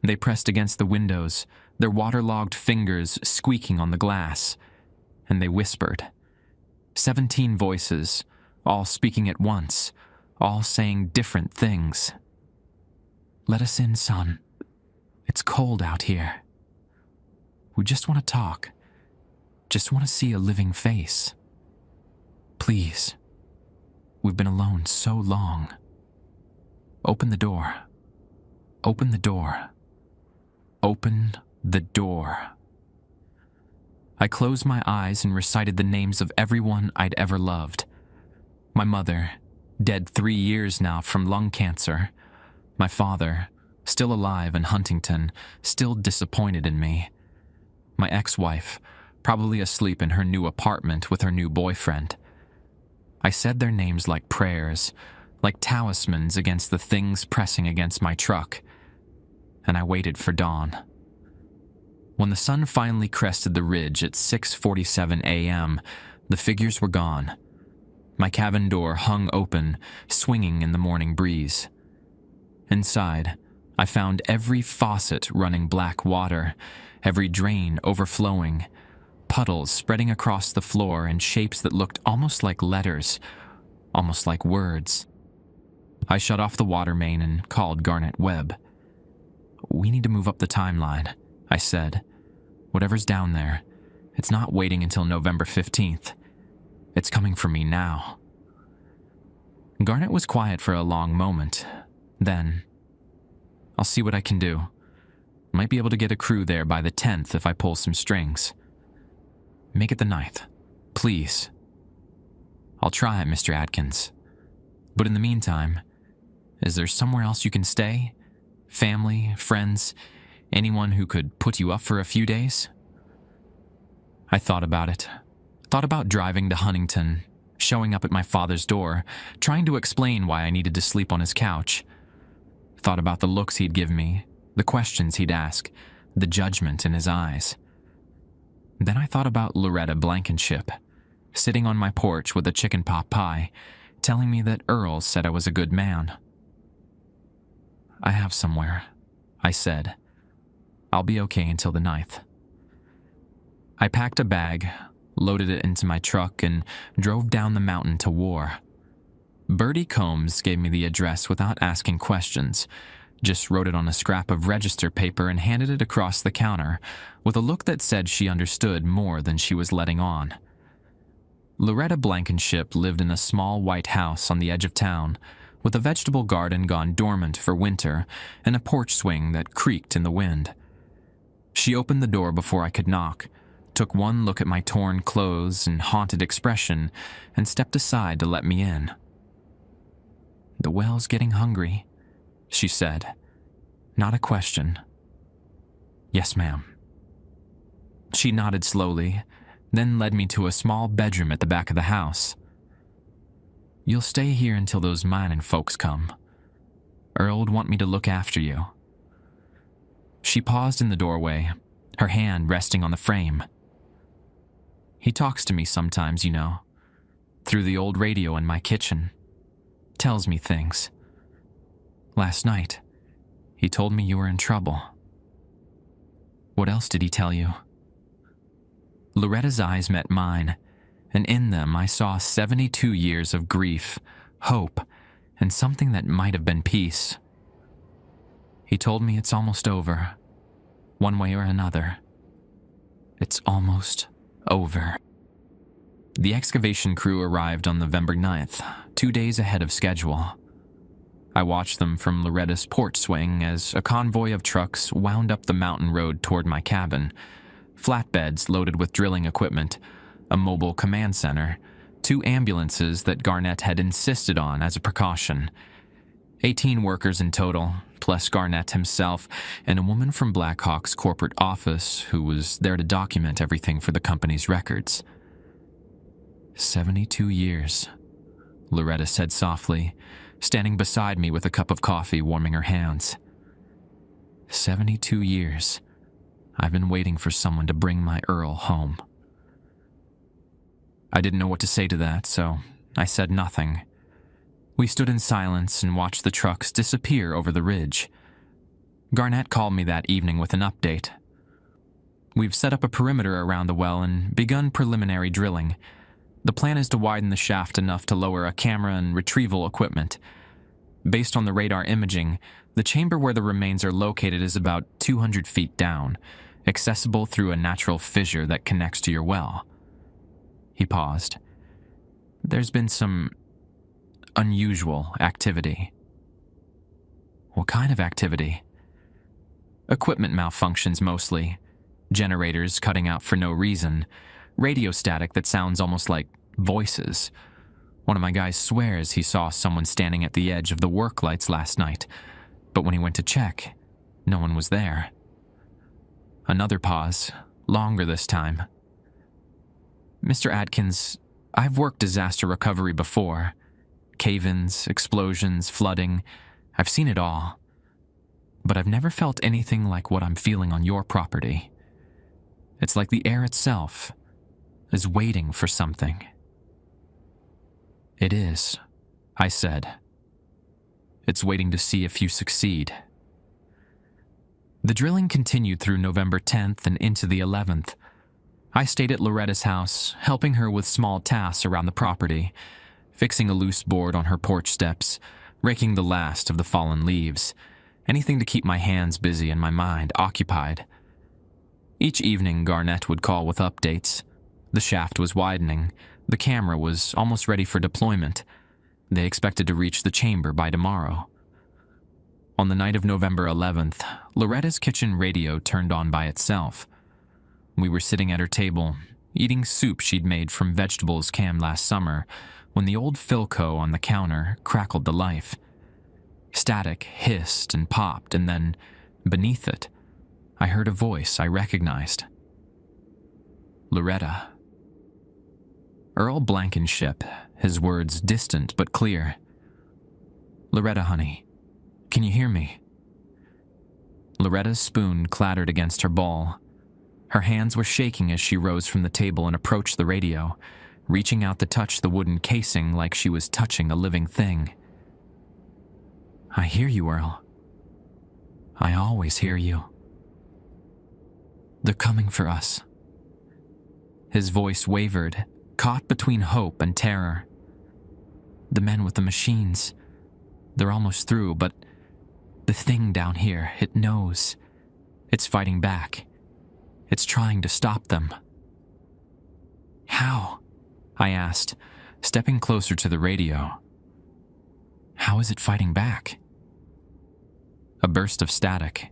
They pressed against the windows, their waterlogged fingers squeaking on the glass, and they whispered. 17 voices, all speaking at once, all saying different things. "Let us in, son. It's cold out here. We just want to talk. Just want to see a living face. Please. We've been alone so long. Open the door. Open the door. Open the door." I closed my eyes and recited the names of everyone I'd ever loved. My mother, dead 3 years now from lung cancer. My father, still alive in Huntington, still disappointed in me. My ex-wife, probably asleep in her new apartment with her new boyfriend. I said their names like prayers, like talismans against the things pressing against my truck, and I waited for dawn. When the sun finally crested the ridge at 6:47 a.m., the figures were gone. My cabin door hung open, swinging in the morning breeze. Inside, I found every faucet running black water, every drain overflowing, puddles spreading across the floor in shapes that looked almost like letters, almost like words. I shut off the water main and called Garnet Webb. "We need to move up the timeline," I said. "Whatever's down there, it's not waiting until November 15th. It's coming for me now." Garnet was quiet for a long moment. Then, "I'll see what I can do. Might be able to get a crew there by the 10th if I pull some strings. Make it the 9th, please." "I'll try it, Mr. Adkins. But in the meantime, is there somewhere else you can stay? Family, friends, anyone who could put you up for a few days?" I thought about it. Thought about driving to Huntington, showing up at my father's door, trying to explain why I needed to sleep on his couch. Thought about the looks he'd give me, the questions he'd ask, the judgment in his eyes. Then I thought about Loretta Blankenship, sitting on my porch with a chicken pot pie, telling me that Earl said I was a good man. "I have somewhere," I said. "I'll be okay until the 9th. I packed a bag, loaded it into my truck, and drove down the mountain to War. Bertie Combs gave me the address without asking questions, just wrote it on a scrap of register paper and handed it across the counter with a look that said she understood more than she was letting on. Loretta Blankenship lived in a small white house on the edge of town, with a vegetable garden gone dormant for winter and a porch swing that creaked in the wind. She opened the door before I could knock, took one look at my torn clothes and haunted expression, and stepped aside to let me in. "The whale's getting hungry," she said. Not a question. "Yes, ma'am." She nodded slowly, then led me to a small bedroom at the back of the house. "You'll stay here until those mining folks come. Earl'd want me to look after you." She paused in the doorway, her hand resting on the frame. "He talks to me sometimes, you know, through the old radio in my kitchen. Tells me things. Last night, he told me you were in trouble." "What else did he tell you?" Loretta's eyes met mine, and in them I saw 72 years of grief, hope, and something that might have been peace. "He told me it's almost over, one way or another. It's almost over." The excavation crew arrived on November 9th, 2 days ahead of schedule. I watched them from Loretta's porch swing as a convoy of trucks wound up the mountain road toward my cabin, flatbeds loaded with drilling equipment, a mobile command center, 2 ambulances that Garnett had insisted on as a precaution. 18 workers in total, plus Garnett himself and a woman from Blackhawk's corporate office who was there to document everything for the company's records. 72 years, Loretta said softly, standing beside me with a cup of coffee warming her hands. 72 years. I've been waiting for someone to bring my Earl home. I didn't know what to say to that, so I said nothing. We stood in silence and watched the trucks disappear over the ridge. Garnett called me that evening with an update. We've set up a perimeter around the well and begun preliminary drilling. The plan is to widen the shaft enough to lower a camera and retrieval equipment. Based on the radar imaging, the chamber where the remains are located is about 200 feet down, accessible through a natural fissure that connects to your well. He paused. There's been some unusual activity. What kind of activity? Equipment malfunctions mostly. Generators cutting out for no reason. Radio static that sounds almost like voices. One of my guys swears he saw someone standing at the edge of the work lights last night, but when he went to check, no one was there. Another pause, longer this time. Mr. Atkins, I've worked disaster recovery before. Cave-ins, explosions, flooding. I've seen it all. But I've never felt anything like what I'm feeling on your property. It's like the air itself is waiting for something. It is, I said. It's waiting to see if you succeed. The drilling continued through November 10th and into the 11th. I stayed at Loretta's house, helping her with small tasks around the property, fixing a loose board on her porch steps, raking the last of the fallen leaves, anything to keep my hands busy and my mind occupied. Each evening, Garnett would call with updates. The shaft was widening. The camera was almost ready for deployment. They expected to reach the chamber by tomorrow. On the night of November 11th, Loretta's kitchen radio turned on by itself. We were sitting at her table, eating soup she'd made from vegetables canned last summer, when the old Philco on the counter crackled to life. Static hissed and popped, and then, beneath it, I heard a voice I recognized. Loretta. Earl Blankenship, his words distant but clear. Loretta, honey, can you hear me? Loretta's spoon clattered against her bowl. Her hands were shaking as she rose from the table and approached the radio, reaching out to touch the wooden casing like she was touching a living thing. I hear you, Earl. I always hear you. They're coming for us. His voice wavered, caught between hope and terror. The men with the machines, they're almost through, but the thing down here, it knows. It's fighting back. It's trying to stop them. How? I asked, stepping closer to the radio. How is it fighting back? A burst of static.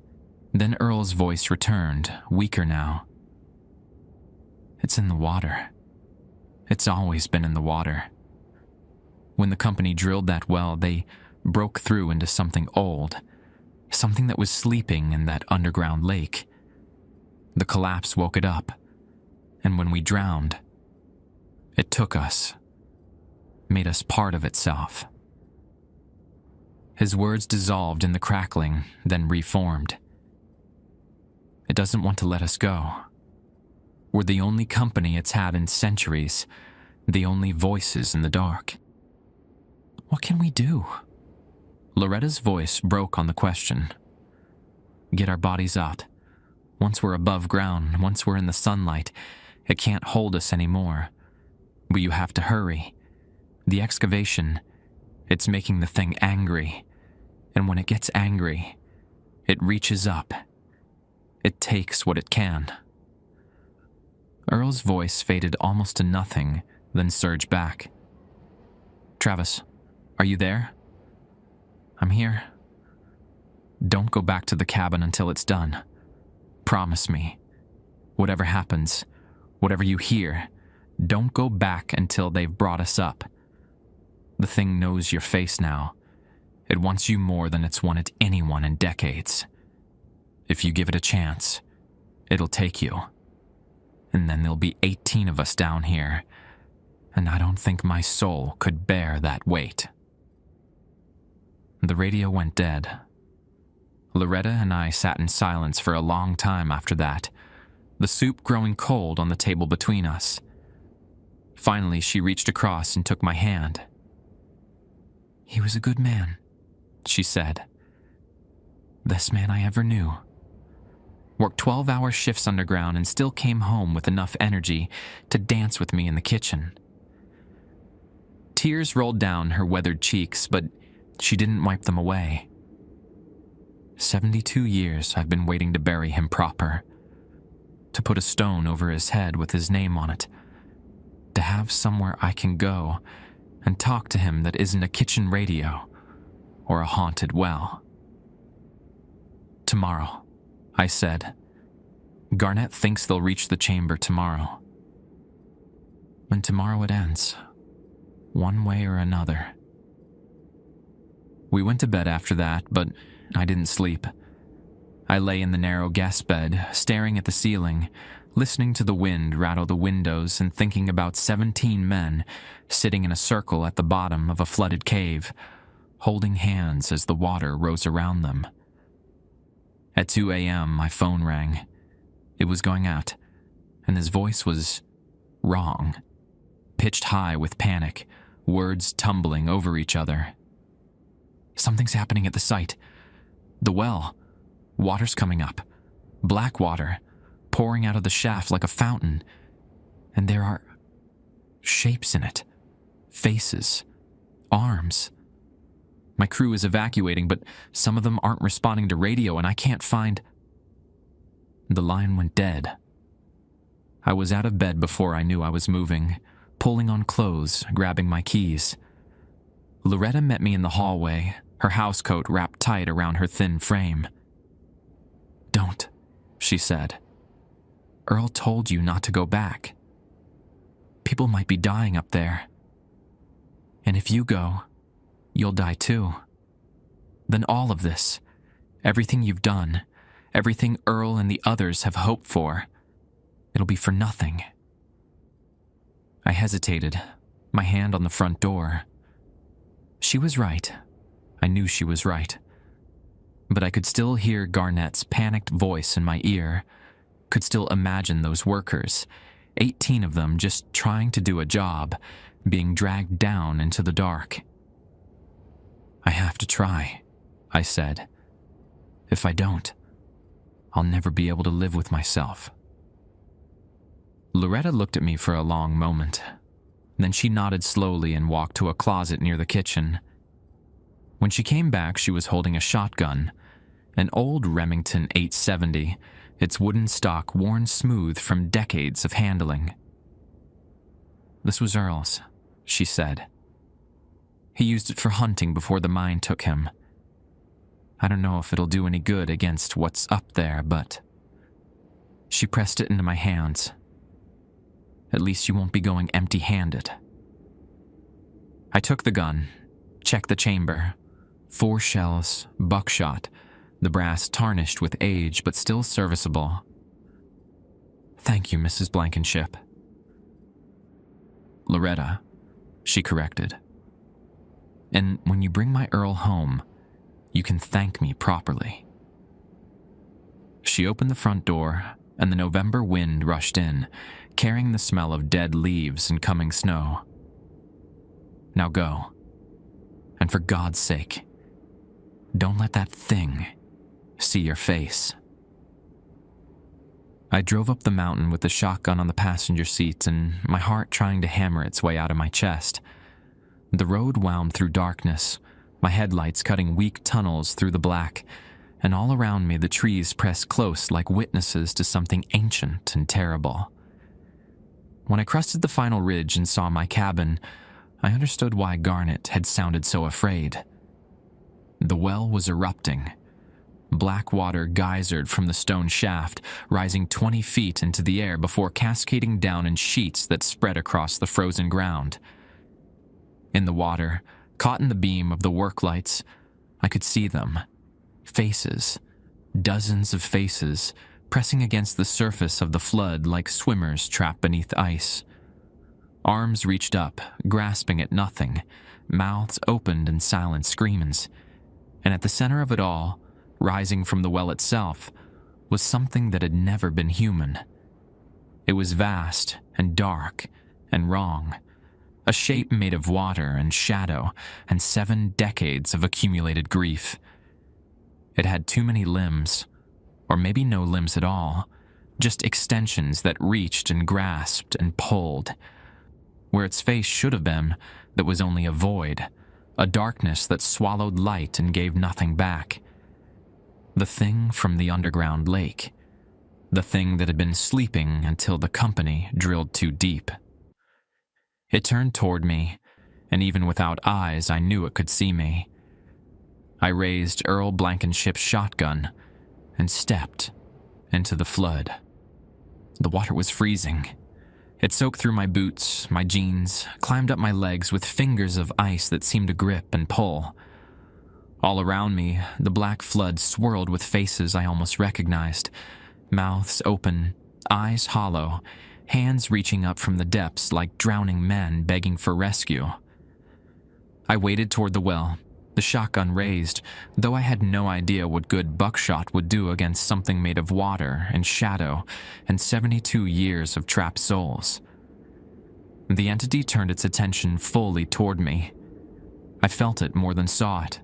Then Earl's voice returned, weaker now. It's in the water. It's always been in the water. When the company drilled that well, they broke through into something old, something that was sleeping in that underground lake. The collapse woke it up, and when we drowned, it took us, made us part of itself. His words dissolved in the crackling, then reformed. It doesn't want to let us go. We're the only company it's had in centuries, the only voices in the dark. What can we do? Loretta's voice broke on the question. Get our bodies out. Once we're above ground, once we're in the sunlight, it can't hold us anymore. But you have to hurry. The excavation, it's making the thing angry. And when it gets angry, it reaches up. It takes what it can. Earl's voice faded almost to nothing, then surged back. Travis, are you there? I'm here. Don't go back to the cabin until it's done. Promise me. Whatever happens, whatever you hear, don't go back until they've brought us up. The thing knows your face now. It wants you more than it's wanted anyone in decades. If you give it a chance, it'll take you. And then there'll be 18 of us down here, and I don't think my soul could bear that weight. The radio went dead. Loretta and I sat in silence for a long time after that, the soup growing cold on the table between us. Finally, she reached across and took my hand. He was a good man, she said. Best man I ever knew. Worked 12-hour shifts underground and still came home with enough energy to dance with me in the kitchen. Tears rolled down her weathered cheeks, but she didn't wipe them away. 72 years I've been waiting to bury him proper, to put a stone over his head with his name on it, to have somewhere I can go and talk to him that isn't a kitchen radio or a haunted well. Tomorrow, I said. Garnett thinks they'll reach the chamber tomorrow. When tomorrow it ends, one way or another. We went to bed after that, but I didn't sleep. I lay in the narrow guest bed, staring at the ceiling, listening to the wind rattle the windows and thinking about 17 men sitting in a circle at the bottom of a flooded cave, holding hands as the water rose around them. At 2 a.m., my phone rang. It was going out, and his voice was wrong, pitched high with panic, words tumbling over each other. Something's happening at the site. The well. Water's coming up. Black water, pouring out of the shaft like a fountain. And there are shapes in it. Faces. Arms. My crew is evacuating, but some of them aren't responding to radio, and I can't find... The line went dead. I was out of bed before I knew I was moving, pulling on clothes, grabbing my keys. Loretta met me in the hallway, her housecoat wrapped tight around her thin frame. "Don't," she said. "Earl told you not to go back. People might be dying up there. And if you go, you'll die too. Then all of this, everything you've done, everything Earl and the others have hoped for, it'll be for nothing." I hesitated, my hand on the front door. She was right. I knew she was right. But I could still hear Garnett's panicked voice in my ear, could still imagine those workers, 18 of them just trying to do a job, being dragged down into the dark. "I have to try," I said. "If I don't, I'll never be able to live with myself." Loretta looked at me for a long moment. Then she nodded slowly and walked to a closet near the kitchen. When she came back, she was holding a shotgun, an old Remington 870, its wooden stock worn smooth from decades of handling. "This was Earl's," she said. "He used it for hunting before the mine took him. I don't know if it'll do any good against what's up there, but..." She pressed it into my hands. "At least you won't be going empty-handed." I took the gun, checked the chamber. 4 shells, buckshot, the brass tarnished with age but still serviceable. "Thank you, Mrs. Blankenship." "Loretta," she corrected. "And when you bring my Earl home, you can thank me properly." She opened the front door, and the November wind rushed in, carrying the smell of dead leaves and coming snow. "Now go. And for God's sake, don't let that thing see your face." I drove up the mountain with the shotgun on the passenger seat and my heart trying to hammer its way out of my chest. The road wound through darkness, my headlights cutting weak tunnels through the black, and all around me the trees pressed close like witnesses to something ancient and terrible. When I crested the final ridge and saw my cabin, I understood why Garnett had sounded so afraid. The well was erupting. Black water geysered from the stone shaft, rising 20 feet into the air before cascading down in sheets that spread across the frozen ground. In the water, caught in the beam of the work lights, I could see them. Faces. Dozens of faces, pressing against the surface of the flood like swimmers trapped beneath ice. Arms reached up, grasping at nothing, mouths opened in silent screamings. And at the center of it all, rising from the well itself, was something that had never been human. It was vast and dark and wrong, a shape made of water and shadow and 7 decades of accumulated grief. It had too many limbs, or maybe no limbs at all, just extensions that reached and grasped and pulled. Where its face should have been, that was only a void, a darkness that swallowed light and gave nothing back. The thing from the underground lake. The thing that had been sleeping until the company drilled too deep. It turned toward me, and even without eyes, I knew it could see me. I raised Earl Blankenship's shotgun and stepped into the flood. The water was freezing. It soaked through my boots, my jeans, climbed up my legs with fingers of ice that seemed to grip and pull. All around me, the black flood swirled with faces I almost recognized, mouths open, eyes hollow, hands reaching up from the depths like drowning men begging for rescue. I waded toward the well, the shotgun raised, though I had no idea what good buckshot would do against something made of water and shadow and 72 years of trapped souls. The entity turned its attention fully toward me. I felt it more than saw it,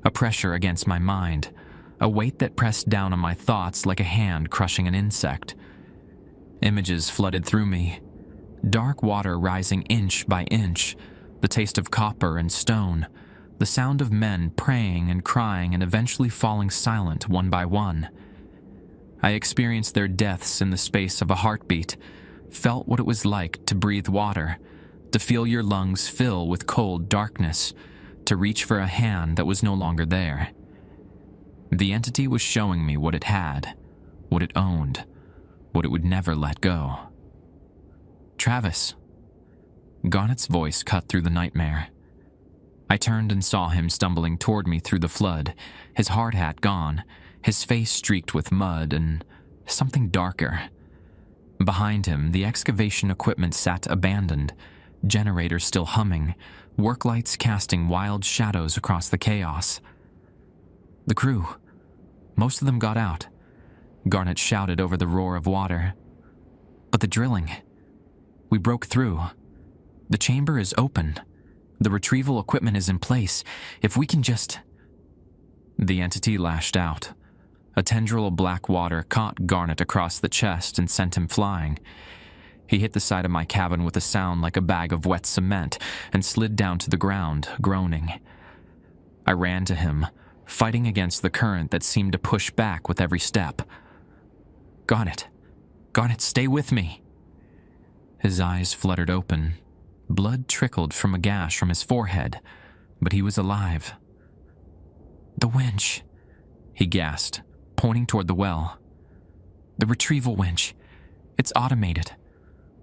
a pressure against my mind, a weight that pressed down on my thoughts like a hand crushing an insect. Images flooded through me, dark water rising inch by inch, the taste of copper and stone, the sound of men praying and crying and eventually falling silent one by one. I experienced their deaths in the space of a heartbeat, felt what it was like to breathe water, to feel your lungs fill with cold darkness, to reach for a hand that was no longer there. The entity was showing me what it had, what it owned, what it would never let go. "Travis." Garnet's voice cut through the nightmare. I turned and saw him stumbling toward me through the flood, his hard hat gone, his face streaked with mud and something darker. Behind him, the excavation equipment sat abandoned, generators still humming, work lights casting wild shadows across the chaos. "The crew. Most of them got out," Garnet shouted over the roar of water. "But the drilling. We broke through. The chamber is open. The retrieval equipment is in place. If we can just..." The entity lashed out. A tendril of black water caught Garnet across the chest and sent him flying. He hit the side of my cabin with a sound like a bag of wet cement and slid down to the ground, groaning. I ran to him, fighting against the current that seemed to push back with every step. Garnet, stay with me." His eyes fluttered open. Blood trickled from a gash from his forehead, but he was alive. "The winch," he gasped, pointing toward the well. "The retrieval winch. It's automated.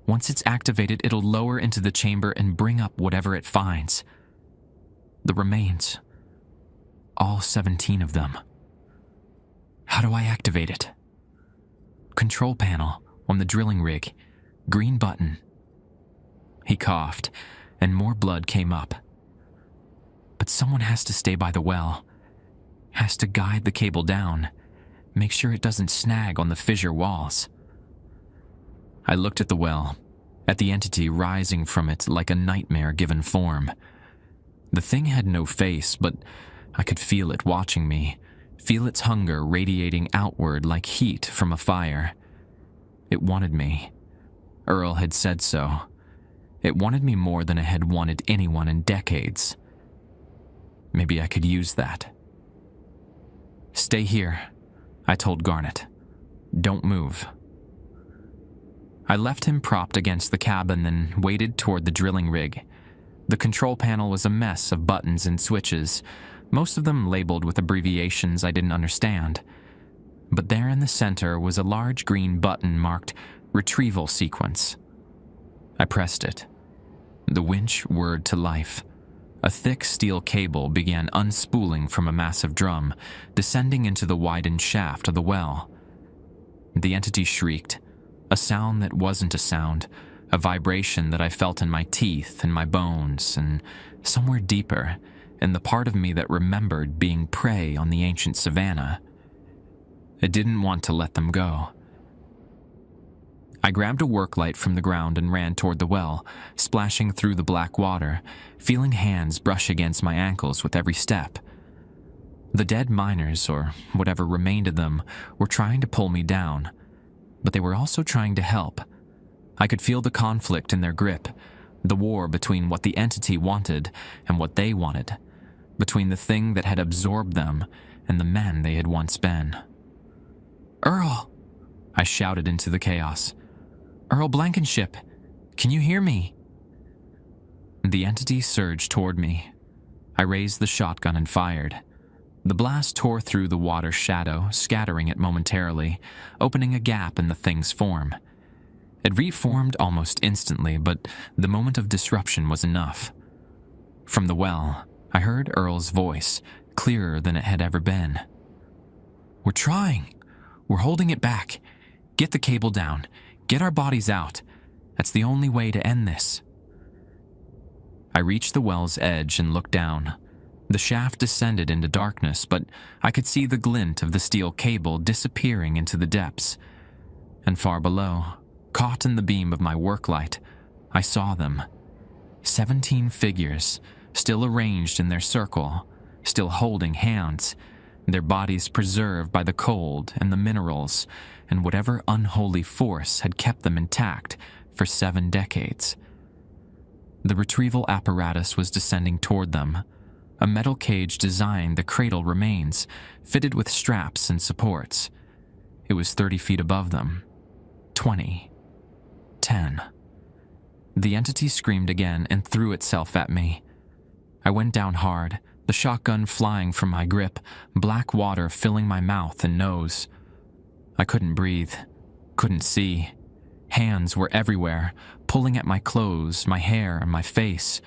Once it's activated, it'll lower into the chamber and bring up whatever it finds. The remains. All 17 of them." "How do I activate it?" "Control panel on the drilling rig. Green button." He coughed, and more blood came up. "But someone has to stay by the well. Has to guide the cable down. Make sure it doesn't snag on the fissure walls." I looked at the well, at the entity rising from it like a nightmare given form. The thing had no face, but I could feel it watching me, feel its hunger radiating outward like heat from a fire. It wanted me. Earl had said so. It wanted me more than it had wanted anyone in decades. Maybe I could use that. "Stay here," I told Garnet. "Don't move." I left him propped against the cabin and waded toward the drilling rig. The control panel was a mess of buttons and switches, most of them labeled with abbreviations I didn't understand. But there in the center was a large green button marked Retrieval Sequence. I pressed it. The winch whirred to life. A thick steel cable began unspooling from a massive drum, descending into the widened shaft of the well. The entity shrieked, a sound that wasn't a sound, a vibration that I felt in my teeth and my bones, and somewhere deeper, in the part of me that remembered being prey on the ancient savanna. I didn't want to let them go. I grabbed a work light from the ground and ran toward the well, splashing through the black water, feeling hands brush against my ankles with every step. The dead miners, or whatever remained of them, were trying to pull me down, but they were also trying to help. I could feel the conflict in their grip, the war between what the entity wanted and what they wanted, between the thing that had absorbed them and the men they had once been. "Earl!" I shouted into the chaos. "Earl Blankenship, can you hear me?" The entity surged toward me. I raised the shotgun and fired. The blast tore through the water's shadow, scattering it momentarily, opening a gap in the thing's form. It reformed almost instantly, but the moment of disruption was enough. From the well, I heard Earl's voice, clearer than it had ever been. "We're trying. We're holding it back. Get the cable down. Get our bodies out. That's the only way to end this." I reached the well's edge and looked down. The shaft descended into darkness, but I could see the glint of the steel cable disappearing into the depths. And far below, caught in the beam of my work light, I saw them. 17 figures, still arranged in their circle, still holding hands, their bodies preserved by the cold and the minerals and whatever unholy force had kept them intact for 7 decades. The retrieval apparatus was descending toward them. A metal cage designed the cradle remains, fitted with straps and supports. It was 30 feet above them. 20. 10. The entity screamed again and threw itself at me. I went down hard, the shotgun flying from my grip, black water filling my mouth and nose. I couldn't breathe, couldn't see. Hands were everywhere, pulling at my clothes, my hair, and my face.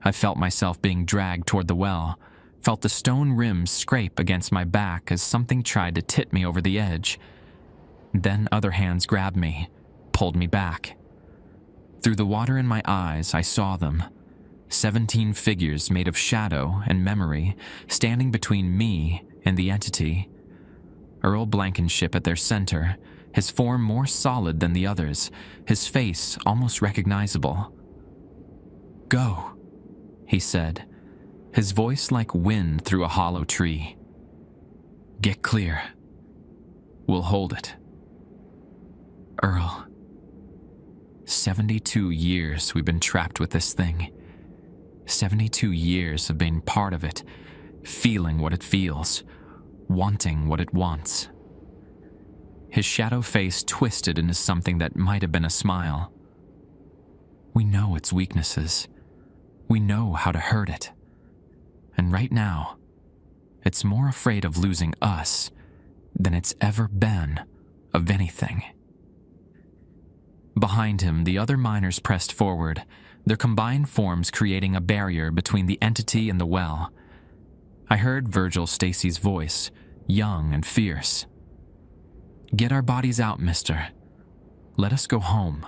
I felt myself being dragged toward the well, felt the stone rims scrape against my back as something tried to tip me over the edge. Then other hands grabbed me, pulled me back. Through the water in my eyes, I saw them. 17 figures made of shadow and memory, standing between me and the entity. Earl Blankenship at their center, his form more solid than the others, his face almost recognizable. "Go," he said, his voice like wind through a hollow tree. "Get clear. We'll hold it." Earl, 72 years we've been trapped with this thing. 72 years of being part of it, feeling what it feels, wanting what it wants. His shadow face twisted into something that might have been a smile. We know its weaknesses. We know how to hurt it. And right now, it's more afraid of losing us than it's ever been of anything. Behind him, the other miners pressed forward, their combined forms creating a barrier between the entity and the well. I heard Virgil Stacy's voice, young and fierce. "Get our bodies out, mister. Let us go home."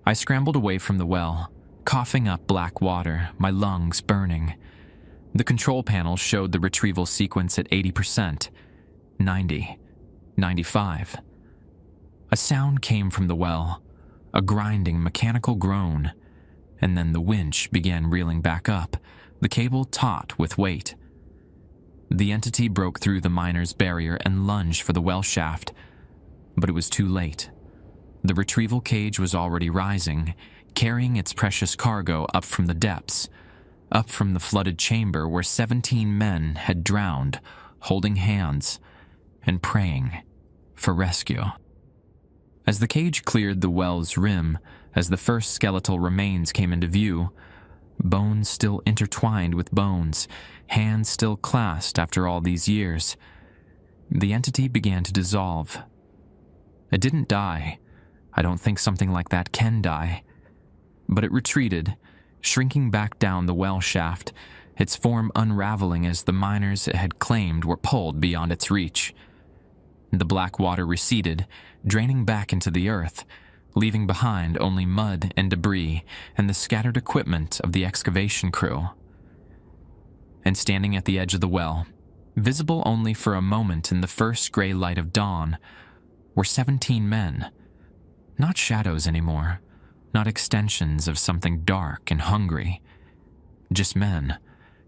I scrambled away from the well, coughing up black water, my lungs burning. The control panel showed the retrieval sequence at 80%, 90, 95. A sound came from the well, a grinding mechanical groan, and then the winch began reeling back up, the cable taut with weight. The entity broke through the miner's barrier and lunged for the well shaft, but it was too late. The retrieval cage was already rising, carrying its precious cargo up from the depths, up from the flooded chamber where 17 men had drowned, holding hands and praying for rescue. As the cage cleared the well's rim, as the first skeletal remains came into view, bones still intertwined with bones, hands still clasped after all these years, the entity began to dissolve. It didn't die. I don't think something like that can die. But it retreated, shrinking back down the well shaft, its form unraveling as the miners it had claimed were pulled beyond its reach. The black water receded, draining back into the earth, leaving behind only mud and debris and the scattered equipment of the excavation crew. And standing at the edge of the well, visible only for a moment in the first gray light of dawn, were 17 men. Not shadows anymore, not extensions of something dark and hungry. Just men,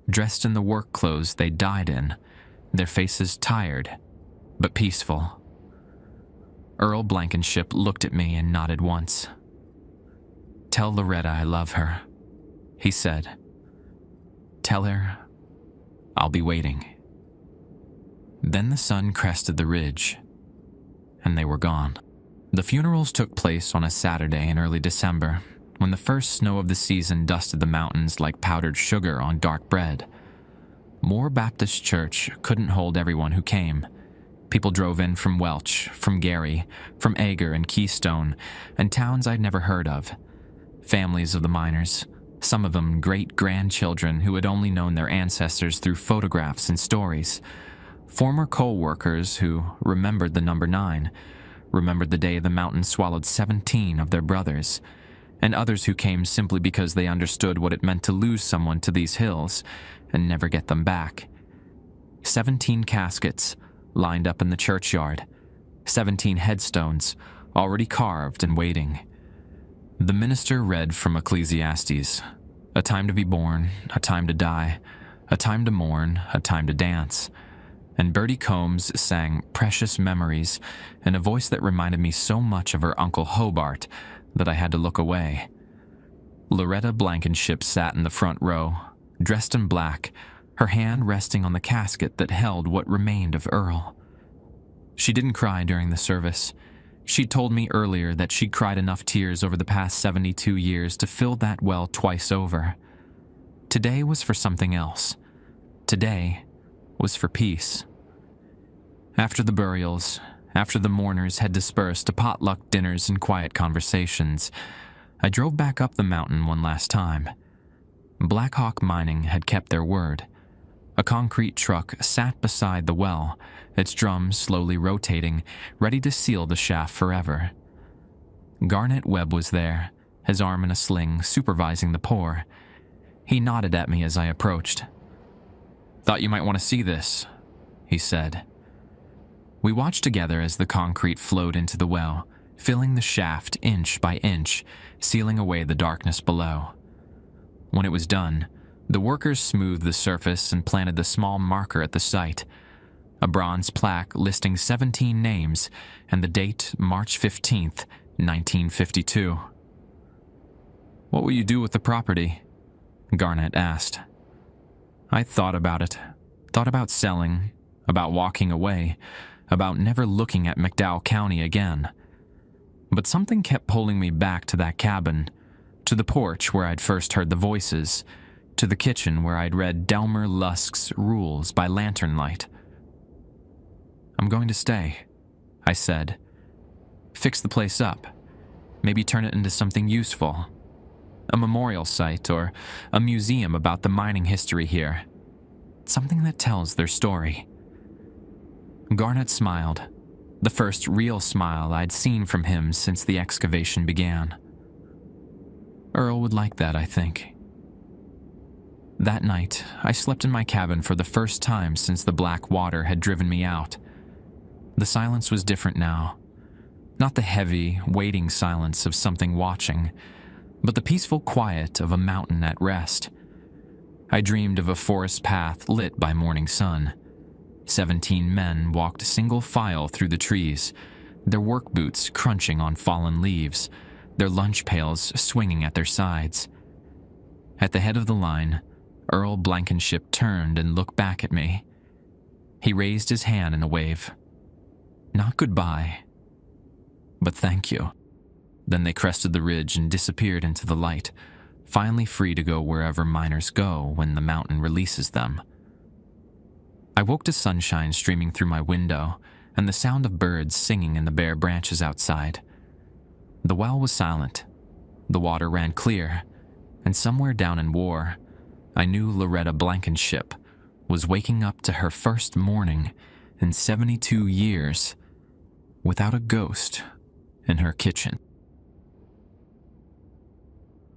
dressed in the work clothes they died in, their faces tired, but peaceful. Earl Blankenship looked at me and nodded once. "Tell Loretta I love her," he said. "Tell her I'll be waiting." Then the sun crested the ridge, and they were gone. The funerals took place on a Saturday in early December, when the first snow of the season dusted the mountains like powdered sugar on dark bread. Moore Baptist Church couldn't hold everyone who came. People drove in from Welch, from Gary, from Agar and Keystone, and towns I'd never heard of. Families of the miners, some of them great-grandchildren who had only known their ancestors through photographs and stories. Former coal workers who remembered the number 9, remembered the day the mountain swallowed 17 of their brothers, and others who came simply because they understood what it meant to lose someone to these hills and never get them back. 17 caskets lined up in the churchyard, 17 headstones already carved and waiting. The minister read from Ecclesiastes, a time to be born, a time to die, a time to mourn, a time to dance. And Bertie Combs sang Precious Memories in a voice that reminded me so much of her Uncle Hobart that I had to look away. Loretta Blankenship sat in the front row, dressed in black, her hand resting on the casket that held what remained of Earl. She didn't cry during the service. She'd told me earlier that she'd cried enough tears over the past 72 years to fill that well twice over. Today was for something else. Today was for peace. After the burials, after the mourners had dispersed to potluck dinners and quiet conversations, I drove back up the mountain one last time. Black Hawk Mining had kept their word. A concrete truck sat beside the well, its drum slowly rotating, ready to seal the shaft forever. Garnet Webb was there, his arm in a sling, supervising the pour. He nodded at me as I approached. "Thought you might want to see this," he said. We watched together as the concrete flowed into the well, filling the shaft inch by inch, sealing away the darkness below. When it was done, the workers smoothed the surface and planted the small marker at the site, a bronze plaque listing 17 names and the date March 15th, 1952. "What will you do with the property?" Garnett asked. I thought about it, thought about selling, about walking away, about never looking at McDowell County again. But something kept pulling me back to that cabin, to the porch where I'd first heard the voices, to the kitchen where I'd read Delmer Lusk's Rules by lantern light. "I'm going to stay," I said. "Fix the place up. Maybe turn it into something useful. A memorial site or a museum about the mining history here. Something that tells their story." Garnett smiled, the first real smile I'd seen from him since the excavation began. Earl would like that, I think. That night, I slept in my cabin for the first time since the black water had driven me out. The silence was different now. Not the heavy, waiting silence of something watching, but the peaceful quiet of a mountain at rest. I dreamed of a forest path lit by morning sun. 17 men walked single file through the trees, their work boots crunching on fallen leaves, their lunch pails swinging at their sides. At the head of the line, Earl Blankenship turned and looked back at me. He raised his hand in a wave. Not goodbye, but thank you. Then they crested the ridge and disappeared into the light, finally free to go wherever miners go when the mountain releases them. I woke to sunshine streaming through my window and the sound of birds singing in the bare branches outside. The well was silent. The water ran clear, and somewhere down in War, I knew Loretta Blankenship was waking up to her first morning in 72 years without a ghost in her kitchen.